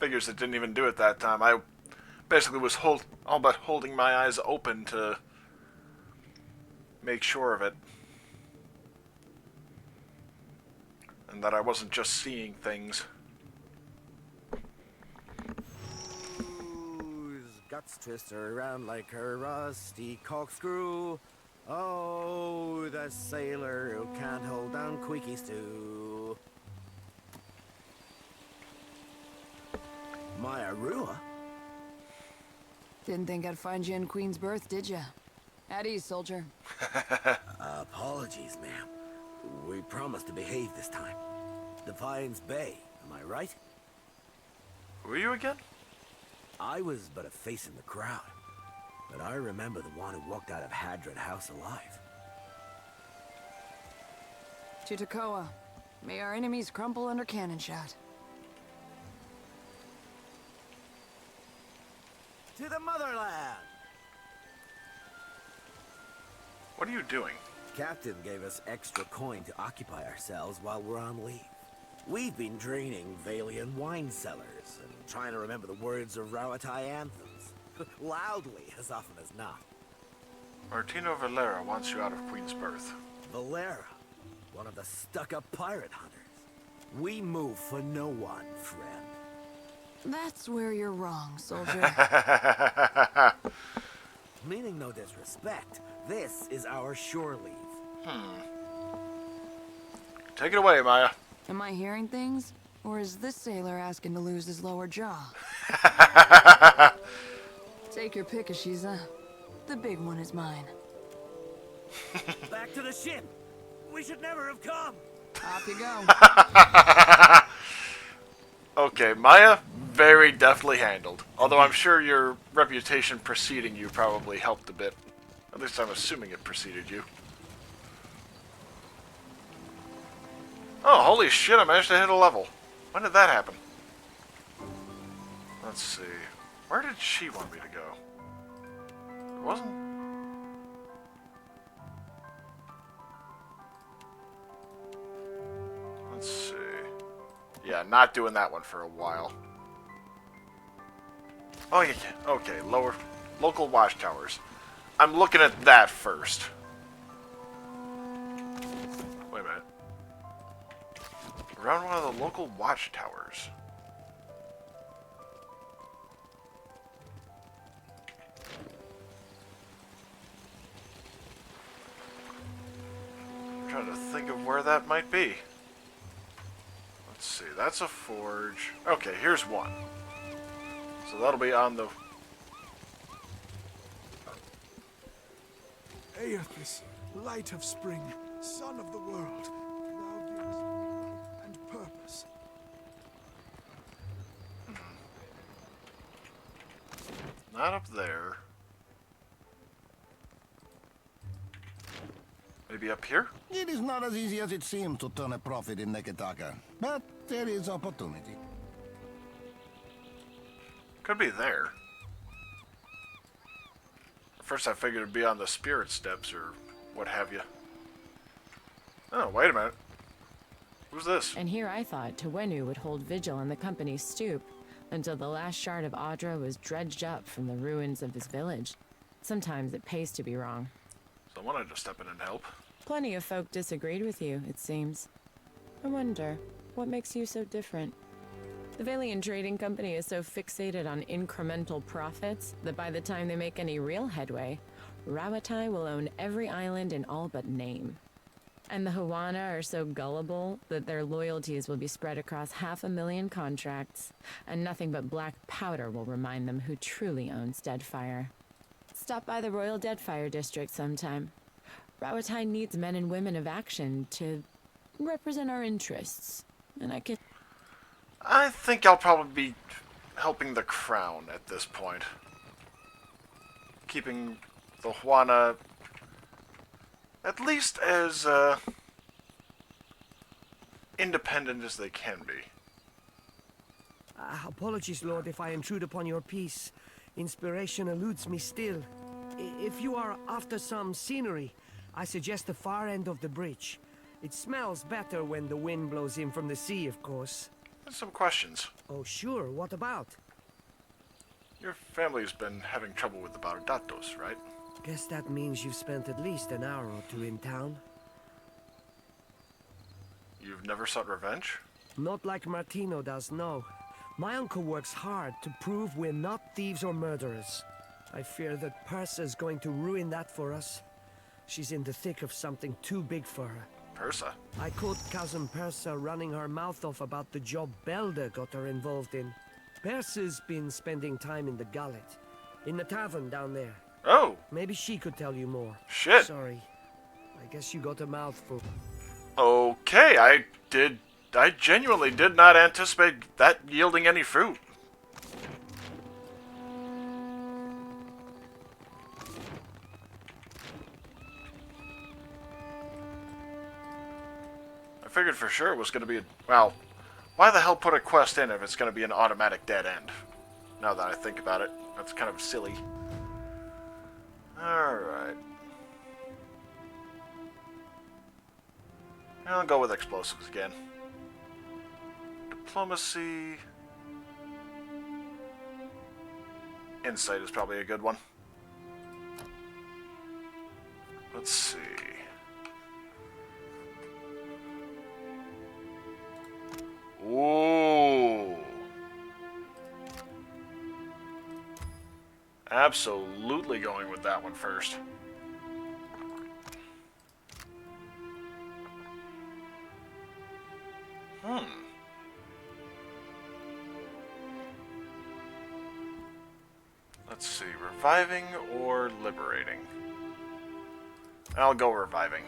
Figures it didn't even do it that time. I basically was all but holding my eyes open to make sure of it. And that I wasn't just seeing things. Whose guts twist her around like a rusty corkscrew. Oh, the sailor who can't hold down quickies too. My Arua? Didn't think I'd find you in Queen's Birth, did ya? At ease, soldier. Apologies, ma'am. We promised to behave this time. Defiance Bay, am I right? Who are you again? I was but a face in the crowd, but I remember the one who walked out of Hadron House alive. To Takoa. May our enemies crumple under cannon shot. To the motherland! What are you doing? Captain gave us extra coin to occupy ourselves while we're on leave. We've been draining Valian wine cellars and trying to remember the words of Rawatai anthems. Loudly, as often as not. Martino Valera wants you out of Queen's Birth. Valera, one of the stuck-up pirate hunters. We move for no one, friend. That's where you're wrong, soldier. Meaning no disrespect, this is our shore leave. Take it away, Maya. Am I hearing things? Or is this sailor asking to lose his lower jaw? Take your pick, Ashiza. The big one is mine. Back to the ship! We should never have come! Off you go. Okay, Maya, very deftly handled. Although I'm sure your reputation preceding you probably helped a bit. At least I'm assuming it preceded you. Oh, holy shit, I managed to hit a level. When did that happen? Let's see. Where did she want me to go? It wasn't... Let's see. Yeah, not doing that one for a while. Oh, yeah, okay, local watchtowers. I'm looking at that first. Wait a minute. Around one of the local watchtowers. I'm trying to think of where that might be. Let's see, that's a forge. Okay, here's one. So that'll be on the... Aethys, light of spring, sun of the world, thou givest life and purpose. Not up there. Maybe up here? It is not as easy as it seems to turn a profit in Neketaka, but there is opportunity. Could be there. First I figured it'd be on the spirit steps or what have you. Oh, wait a minute. Who's this? And here I thought Tawenu would hold vigil on the company's stoop until the last shard of Audra was dredged up from the ruins of his village. Sometimes it pays to be wrong. So I wanted to step in and help. Plenty of folk disagreed with you, it seems. I wonder, what makes you so different? The Valian Trading Company is so fixated on incremental profits that by the time they make any real headway, Rawatai will own every island in all but name. And the Hawana are so gullible that their loyalties will be spread across 500,000 contracts, and nothing but black powder will remind them who truly owns Deadfire. Stop by the Royal Deadfire District sometime. Rawatai needs men and women of action to represent our interests, and I think I'll probably be helping the Crown at this point. Keeping the Juana at least as independent as they can be. Apologies, Lord, if I intrude upon your peace. Inspiration eludes me still. If you are after some scenery, I suggest the far end of the bridge. It smells better when the wind blows in from the sea, of course. Some questions. Oh, sure. What about? Your family's been having trouble with the Barudatos, right? Guess that means you've spent at least an hour or two in town. You've never sought revenge? Not like Martino does, no. My uncle works hard to prove we're not thieves or murderers. I fear that Persa's going to ruin that for us. She's in the thick of something too big for her. Persa? I caught cousin Persa running her mouth off about the job Belder got her involved in. Persa's been spending time in the Gullet, in the tavern down there. Oh! Maybe she could tell you more. Shit! Sorry. I guess you got a mouthful. Okay, I genuinely did not anticipate that yielding any fruit. I figured for sure it was going to be a... Well, why the hell put a quest in if it's going to be an automatic dead end? Now that I think about it, that's kind of silly. Alright. I'll go with explosives again. Diplomacy... Insight is probably a good one. Let's see... Ooh. Absolutely going with that one first. Let's see, reviving or liberating? I'll go reviving.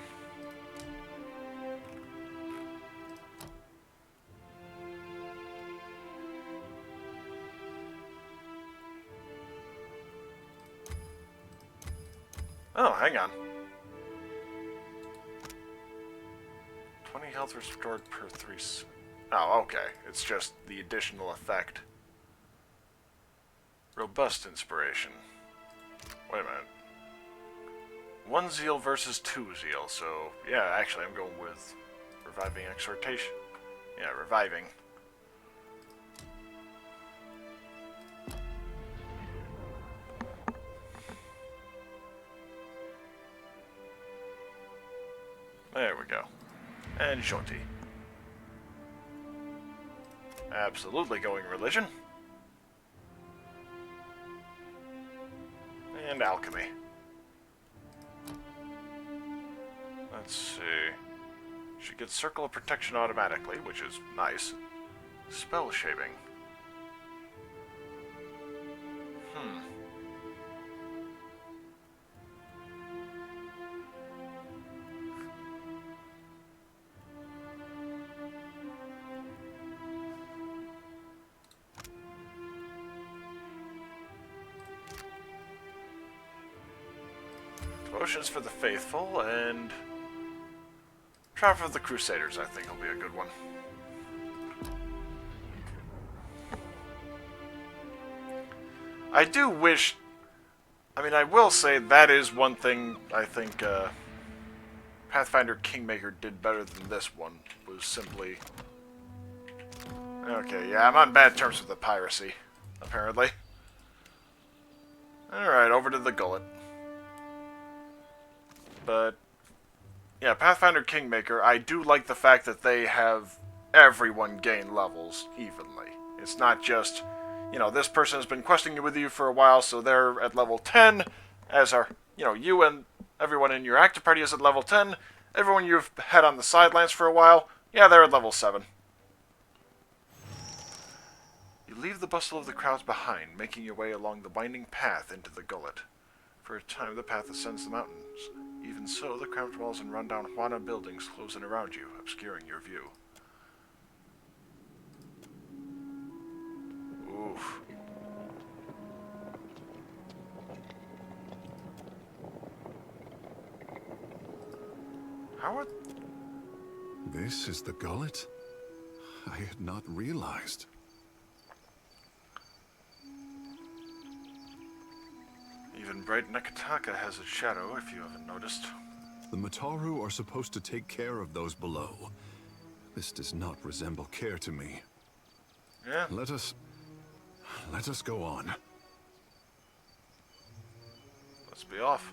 Oh, hang on. 20 health restored per 3... Oh, okay. It's just the additional effect. Robust inspiration. Wait a minute. 1 zeal versus 2 zeal, so... Yeah, actually, I'm going with reviving exhortation. Yeah, reviving. There we go. And Shorty. Absolutely going religion. And alchemy. Let's see. She gets circle of protection automatically, which is nice. Spell shaping. Devotions for the Faithful, and Triumph of the Crusaders, I think, will be a good one. I do wish... I mean, I will say that is one thing I think Pathfinder Kingmaker did better than this one, was simply... Okay, yeah, I'm on bad terms with the piracy, apparently. Alright, over to the Gullet. But, yeah, Pathfinder Kingmaker, I do like the fact that they have everyone gain levels evenly. It's not just, you know, this person has been questing with you for a while, so they're at level 10, as are, you know, you and everyone in your active party is at level 10. Everyone you've had on the sidelines for a while, yeah, they're at level 7. You leave the bustle of the crowds behind, making your way along the winding path into the Gullet. For a time, the path ascends the mountains. Even so, the cramped walls and rundown Juana buildings close in around you, obscuring your view. Oof. How are... This is the Gullet? I had not realized. Even bright Neketaka has its shadow, if you haven't noticed. The Mataru are supposed to take care of those below. This does not resemble care to me. Yeah. Let us go on. Let's be off.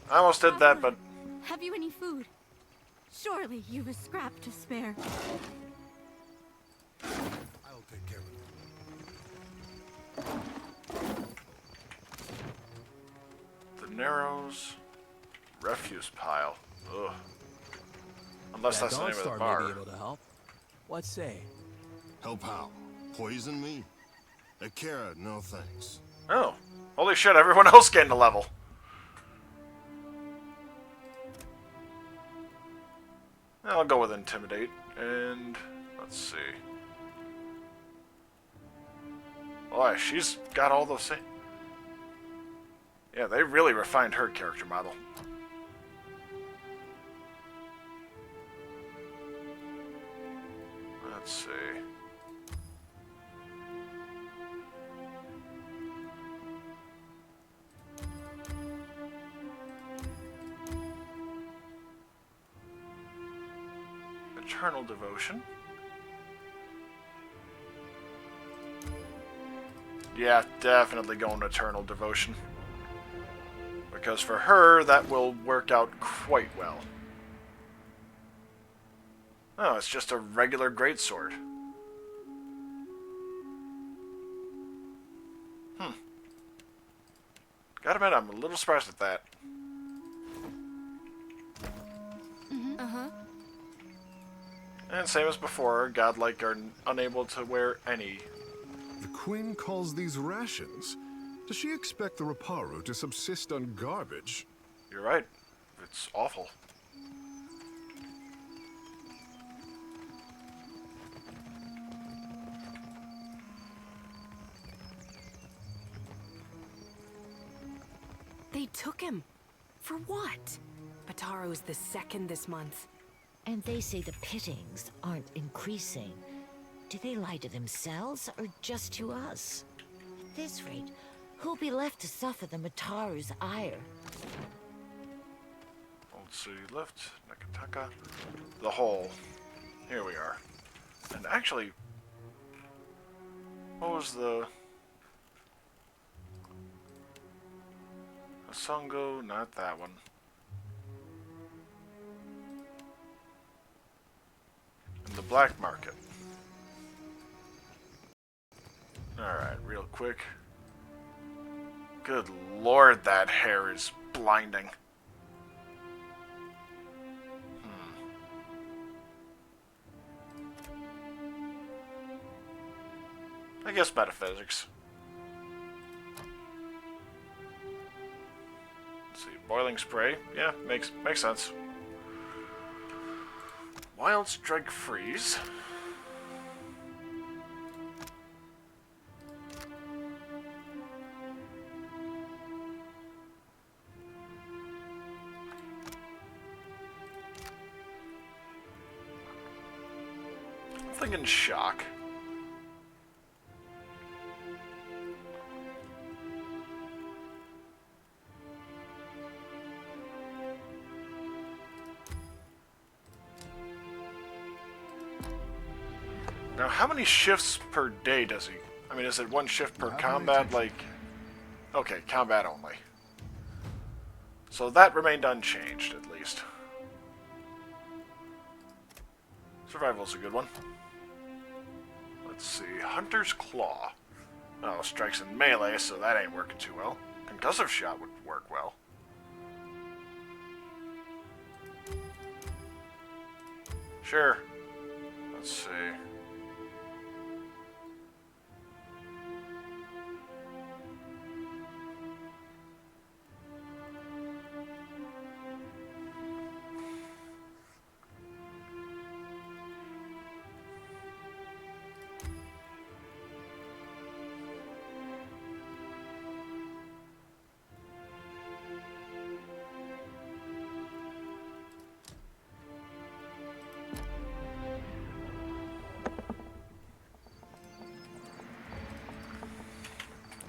I almost did that, but... Have you any food? Surely you've a scrap to spare. I'll take care of it. Narrows. Refuse pile. Ugh. Unless that that's the name of the Dawnstar bar. may be able to help. What say? Help how? Poison me? Akira, no thanks. Oh. Holy shit, everyone else gained a level. I'll go with Intimidate. And let's see. Boy, she's got all those same. Yeah, they really refined her character model. Let's see. Eternal Devotion. Yeah, definitely going Eternal Devotion. Because for her, that will work out quite well. Oh, it's just a regular greatsword. Gotta admit, I'm a little surprised at that. And same as before, godlike are unable to wear any. The Queen calls these rations. Does she expect the Reparo to subsist on garbage? You're right. It's awful. They took him. For what? Bataro's the second this month. And they say the pittings aren't increasing. Do they lie to themselves or just to us? At this rate, who'll be left to suffer the Mataru's ire? Old City Lift, Neketaka, the hole. Here we are. And actually, what was the... Songo, not that one. And the black market. Alright, real quick. Good lord, that hair is blinding. I guess metaphysics. Let's see, boiling spray. Yeah, makes sense. Wild strike freeze. I'm thinking shock. Now, how many shifts per day does he... I mean, is it one shift per combat, like... Okay, combat only. So that remained unchanged, at least. Survival's a good one. Let's see, Hunter's Claw. Oh, strikes in melee, so that ain't working too well. Concussive Shot would work well. Sure. Let's see.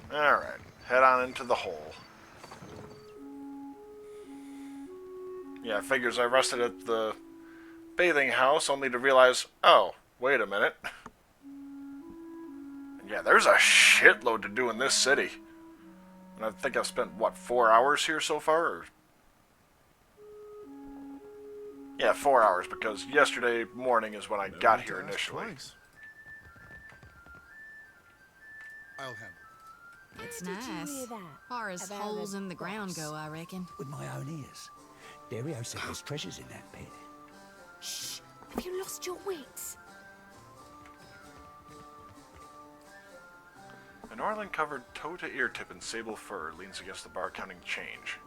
Alright, head on into the hole. Yeah, figures I rested at the bathing house only to realize, oh, wait a minute. Yeah, there's a shitload to do in this city. And I think I've spent, what, 4 hours here so far? Or... Yeah, 4 hours, because yesterday morning is when I got here initially. I'll handle it. It's Did you nice. hear that? Far as About holes the in the ground boss? go, I reckon. With my own ears. Dario said there's treasures in that pit. Shh! Have you lost your wits? An Orlin-covered toe-to-ear tip in sable fur leans against the bar counting change.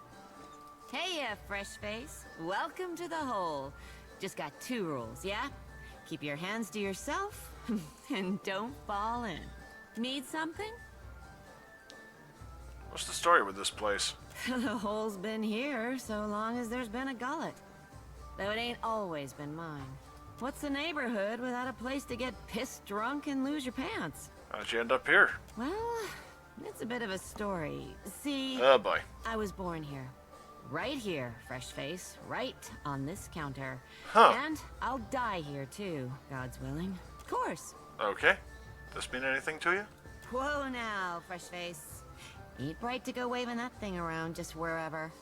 Hey, fresh face. Welcome to the hole. Just got 2 rules, yeah? Keep your hands to yourself, and don't fall in. Need something? What's the story with this place? The hole's been here so long as there's been a gullet. Though it ain't always been mine. What's the neighborhood without a place to get pissed drunk and lose your pants? How'd you end up here? Well, it's a bit of a story. See, Oh boy. I was born here. Right here, fresh face. Right on this counter. Huh. And I'll die here too, God's willing. Of course. Okay. This mean anything to you? Whoa now, fresh face. Ain't bright to go waving that thing around just wherever.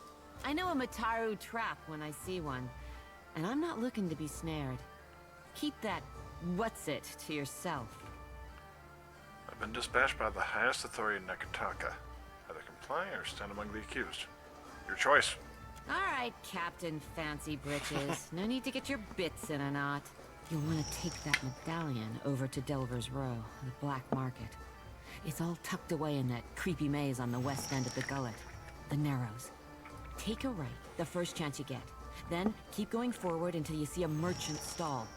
I know a Mataru trap when I see one, and I'm not looking to be snared. Keep that what's-it to yourself. I've been dispatched by the highest authority in Neketaka. Either comply or stand among the accused. Your choice. All right, Captain Fancy Britches. No need to get your bits in a knot. You'll want to take that medallion over to Delver's Row, the black market. It's all tucked away in that creepy maze on the west end of the gullet. The Narrows. Take a right the first chance you get. Then keep going forward until you see a merchant stall.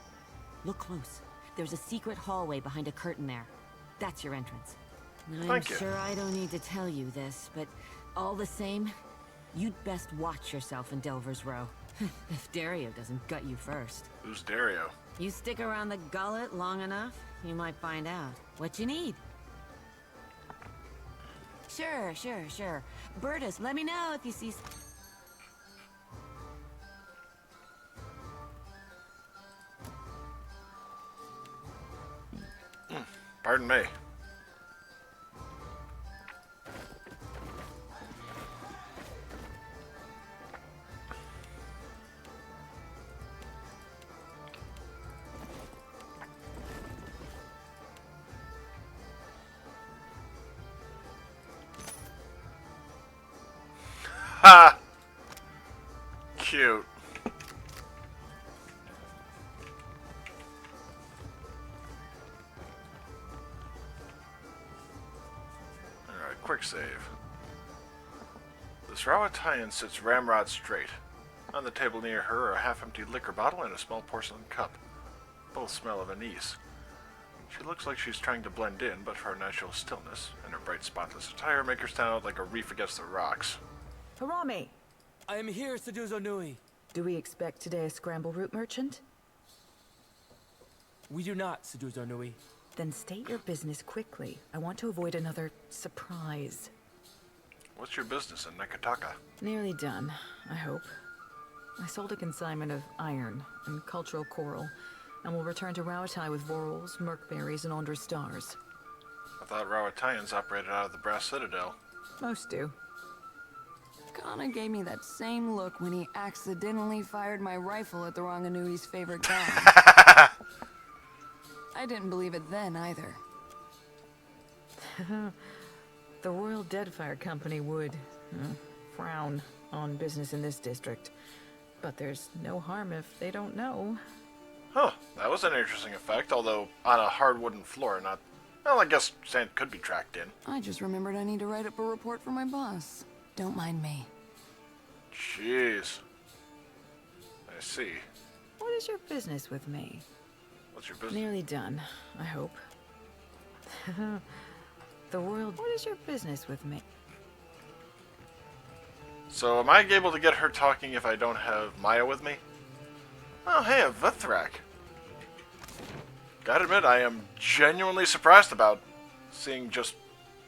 Look close. There's a secret hallway behind a curtain there. That's your entrance. I'm Thank you. sure I don't need to tell you this, but all the same, you'd best watch yourself in Delver's Row. If Dario doesn't gut you first. Who's Dario? You stick around the gullet long enough, you might find out what you need. Sure. Bertus, let me know if you see... Pardon me. Ha! Cute. Alright, quick save. This Rawatayan sits ramrod straight. On the table near her are a half-empty liquor bottle and a small porcelain cup. Both smell of anise. She looks like she's trying to blend in, but her natural stillness and her bright spotless attire make her stand out like a reef against the rocks. Harami! I am here, Seduzo Nui. Do we expect today a scramble root merchant? We do not, Seduzo Nui. Then state your business quickly. I want to avoid another surprise. What's your business in Neketaka? Nearly done, I hope. I sold a consignment of iron and cultural coral, and will return to Rawatai with vorals, merkberries, and Andra stars. I thought Rawatayans operated out of the Brass Citadel. Most do. Kana gave me that same look when he accidentally fired my rifle at the Ranganui's favorite gun. I didn't believe it then either. The Royal Deadfire Company would frown on business in this district. But there's no harm if they don't know. Huh, that was an interesting effect, although on a hard wooden floor, not... Well, I guess sand could be tracked in. I just remembered I need to write up a report for my boss. Don't mind me. Jeez. I see. What is your business with me? What's your business? Nearly done, I hope. The Royal... What is your business with me? So, am I able to get her talking if I don't have Maya with me? Oh, hey, a Vithrak. Gotta admit, I am genuinely surprised about seeing just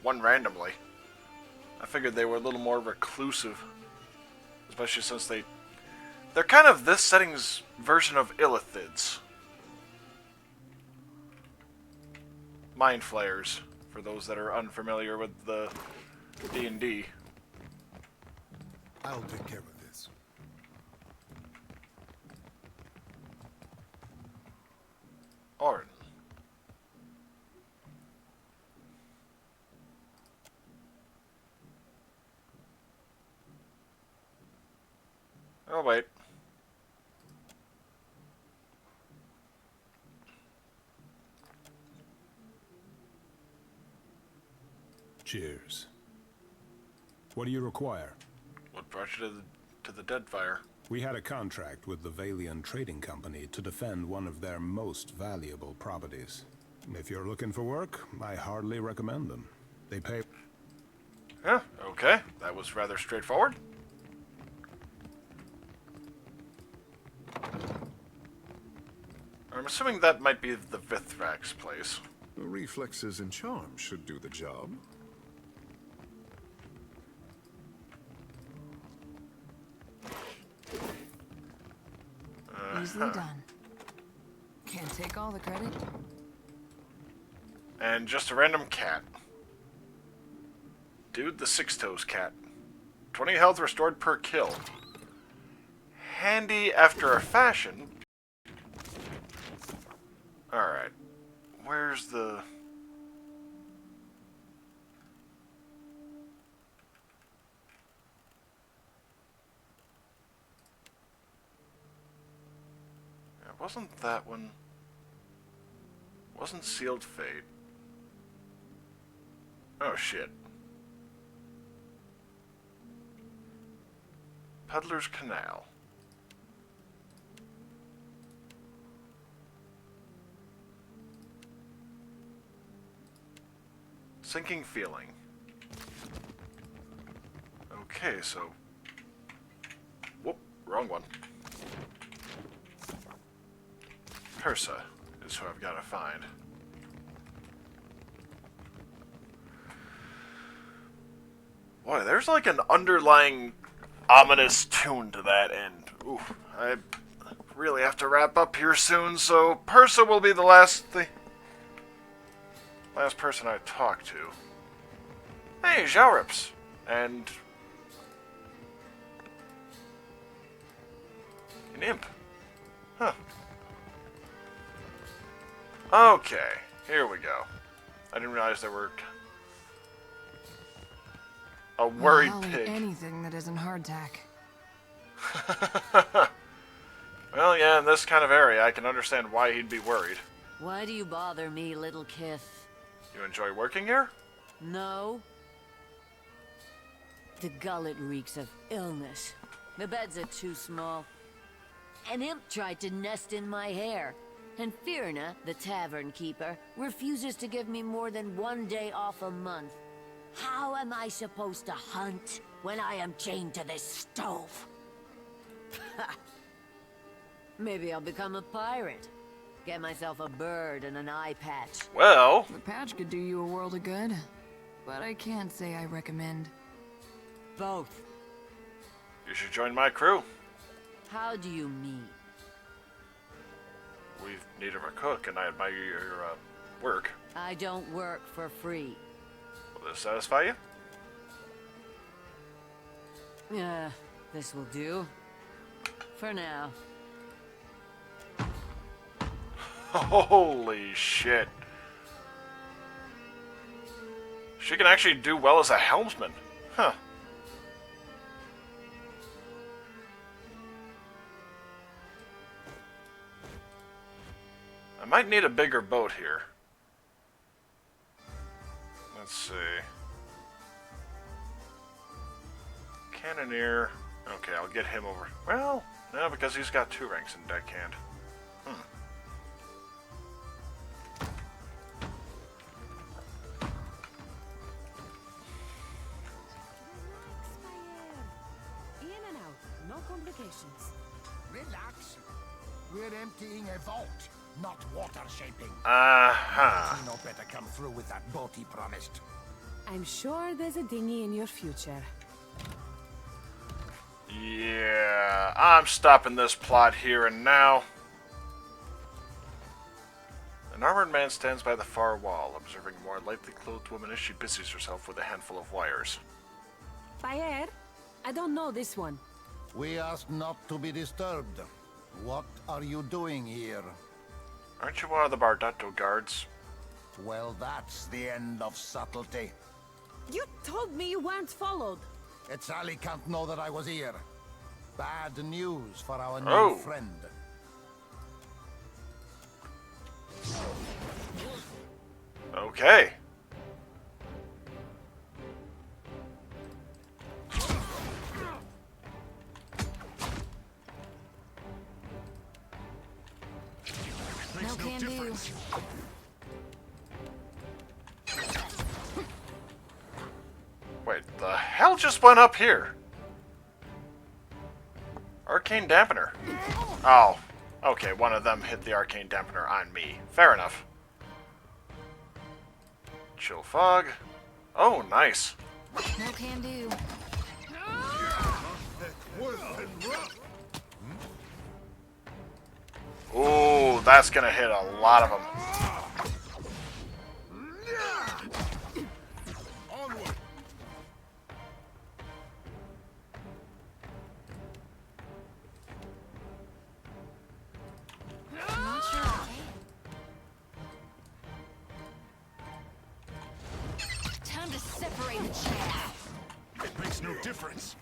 one randomly. I figured they were a little more reclusive. Especially since they're kind of this setting's version of Illithids. Mind flayers, for those that are unfamiliar with the D&D. I'll take care of this. Orin. Oh, wait. Cheers. What do you require? What brought you to the Deadfire? We had a contract with the Valian Trading Company to defend one of their most valuable properties. If you're looking for work, I hardly recommend them. They pay... Yeah, okay. That was rather straightforward. I'm assuming that might be the Vithrax place. Reflexes and charms should do the job. Easily done. Can't take all the credit. And just a random cat. Dude, the six-toes cat. 20 health restored per kill. Handy after a fashion. Alright. Where's the... It wasn't that one. Wasn't Sealed Fate. Oh shit. Peddler's Canal. Sinking Feeling. Okay, so... Whoop, wrong one. Persa is who I've got to find. Boy, there's like an underlying ominous tune to that end. Ooh, I really have to wrap up here soon, so Persa will be the last person I talk to. Hey, Jalrips. And... an imp. Huh. Okay, here we go. I didn't realize there were... a worried I'll eat pig. anything that isn't hardtack. Well, yeah, in this kind of area, I can understand why he'd be worried. Why do you bother me, little kith? You enjoy working here? No. The gullet reeks of illness. The beds are too small. An imp tried to nest in my hair, and Firna, the tavern keeper, refuses to give me more than 1 day off a month. How am I supposed to hunt when I am chained to this stove? Maybe I'll become a pirate. Get myself a bird and an eye patch. Well... The patch could do you a world of good, but I can't say I recommend. Both. You should join my crew. How do you mean? We've need of a cook, and I admire your work. I don't work for free. Will this satisfy you? Yeah, this will do. For now. Holy shit. She can actually do well as a helmsman. Huh. I might need a bigger boat here. Let's see. Cannoneer. Okay, I'll get him over. Well, no, because he's got 2 ranks in deckhand. In and out, no complications. Relax. We're emptying a vault, not water shaping. Uh-huh. You know better come through with that boat he promised. I'm sure there's a dinghy in your future. Yeah, I'm stopping this plot here and now. An armored man stands by the far wall, observing a more lightly clothed woman as she busies herself with a handful of wires. Bayer, I don't know this one. We asked not to be disturbed. What are you doing here? Aren't you one of the Bardato guards? Well, that's the end of subtlety. You told me you weren't followed. Sally can't know that I was here. Bad news for our new Oh. friend. Okay. No can do. Wait, the hell just went up here? Arcane dampener. Oh, okay, one of them hit the arcane dampener on me. Fair enough. Chill fog. Oh, nice. No can do. Ooh, that's gonna hit a lot of them. I'm not sure I can. Time to separate the chaff. It makes no difference.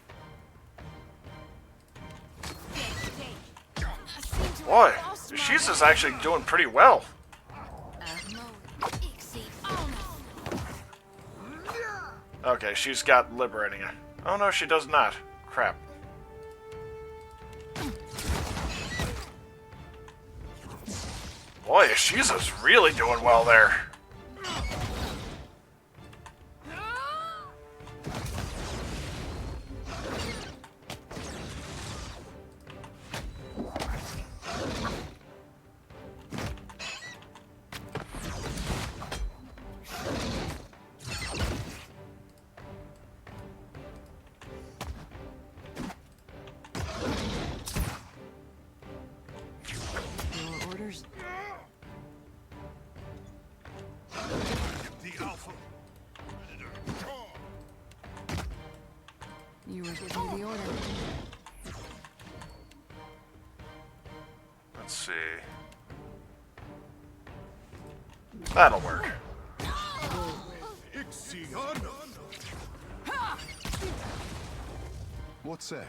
Boy, she's just actually doing pretty well. Okay, she's got liberating her. Oh no, she does not. Crap. Boy, she's just really doing well there. Your orders? The Alpha. You were giving me the order. Let's see. That'll work. What say?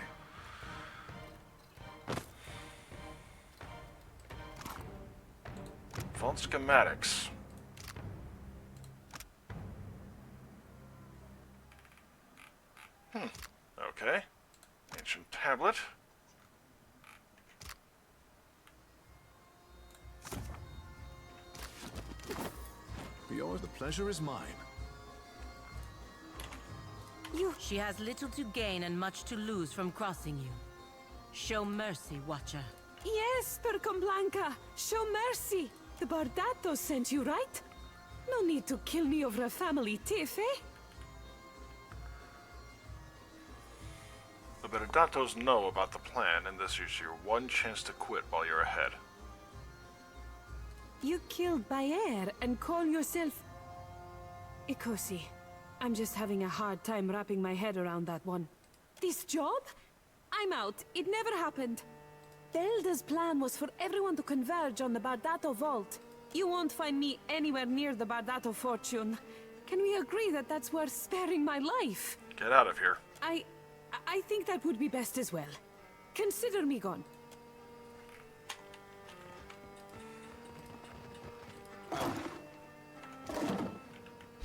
Vault schematics. Okay. Ancient tablet. The pleasure is mine. She has little to gain and much to lose from crossing you. Show mercy, Watcher. Yes, Percom Blanca. Show mercy. The Bardatos sent you, right? No need to kill me over a family tiff, eh? The Berdatos know about the plan, and this is your one chance to quit while you're ahead. You killed Bayer and call yourself... Ikosi. I'm just having a hard time wrapping my head around that one. This job? I'm out. It never happened. Belda's plan was for everyone to converge on the Bardato vault. You won't find me anywhere near the Bardato fortune. Can we agree that that's worth sparing my life? Get out of here. I think that would be best as well. Consider me gone.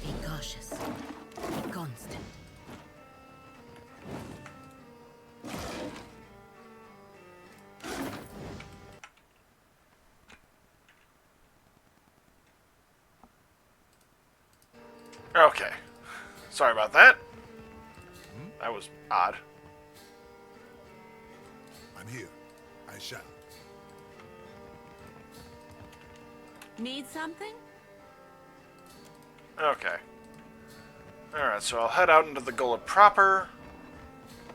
Be cautious. Be constant. Okay. Sorry about that. That was odd. I'm here. I shall. Need something? Okay. Alright, so I'll head out into the gullet proper.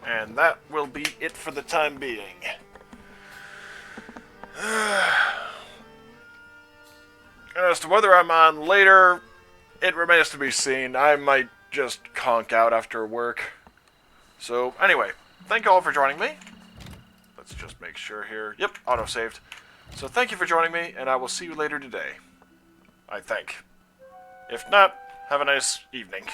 And that will be it for the time being. As to whether I'm on later, it remains to be seen. I might just conk out after work. So, anyway, thank you all for joining me. Let's just make sure here. Yep, auto-saved. So thank you for joining me, and I will see you later today. I think. If not, have a nice evening.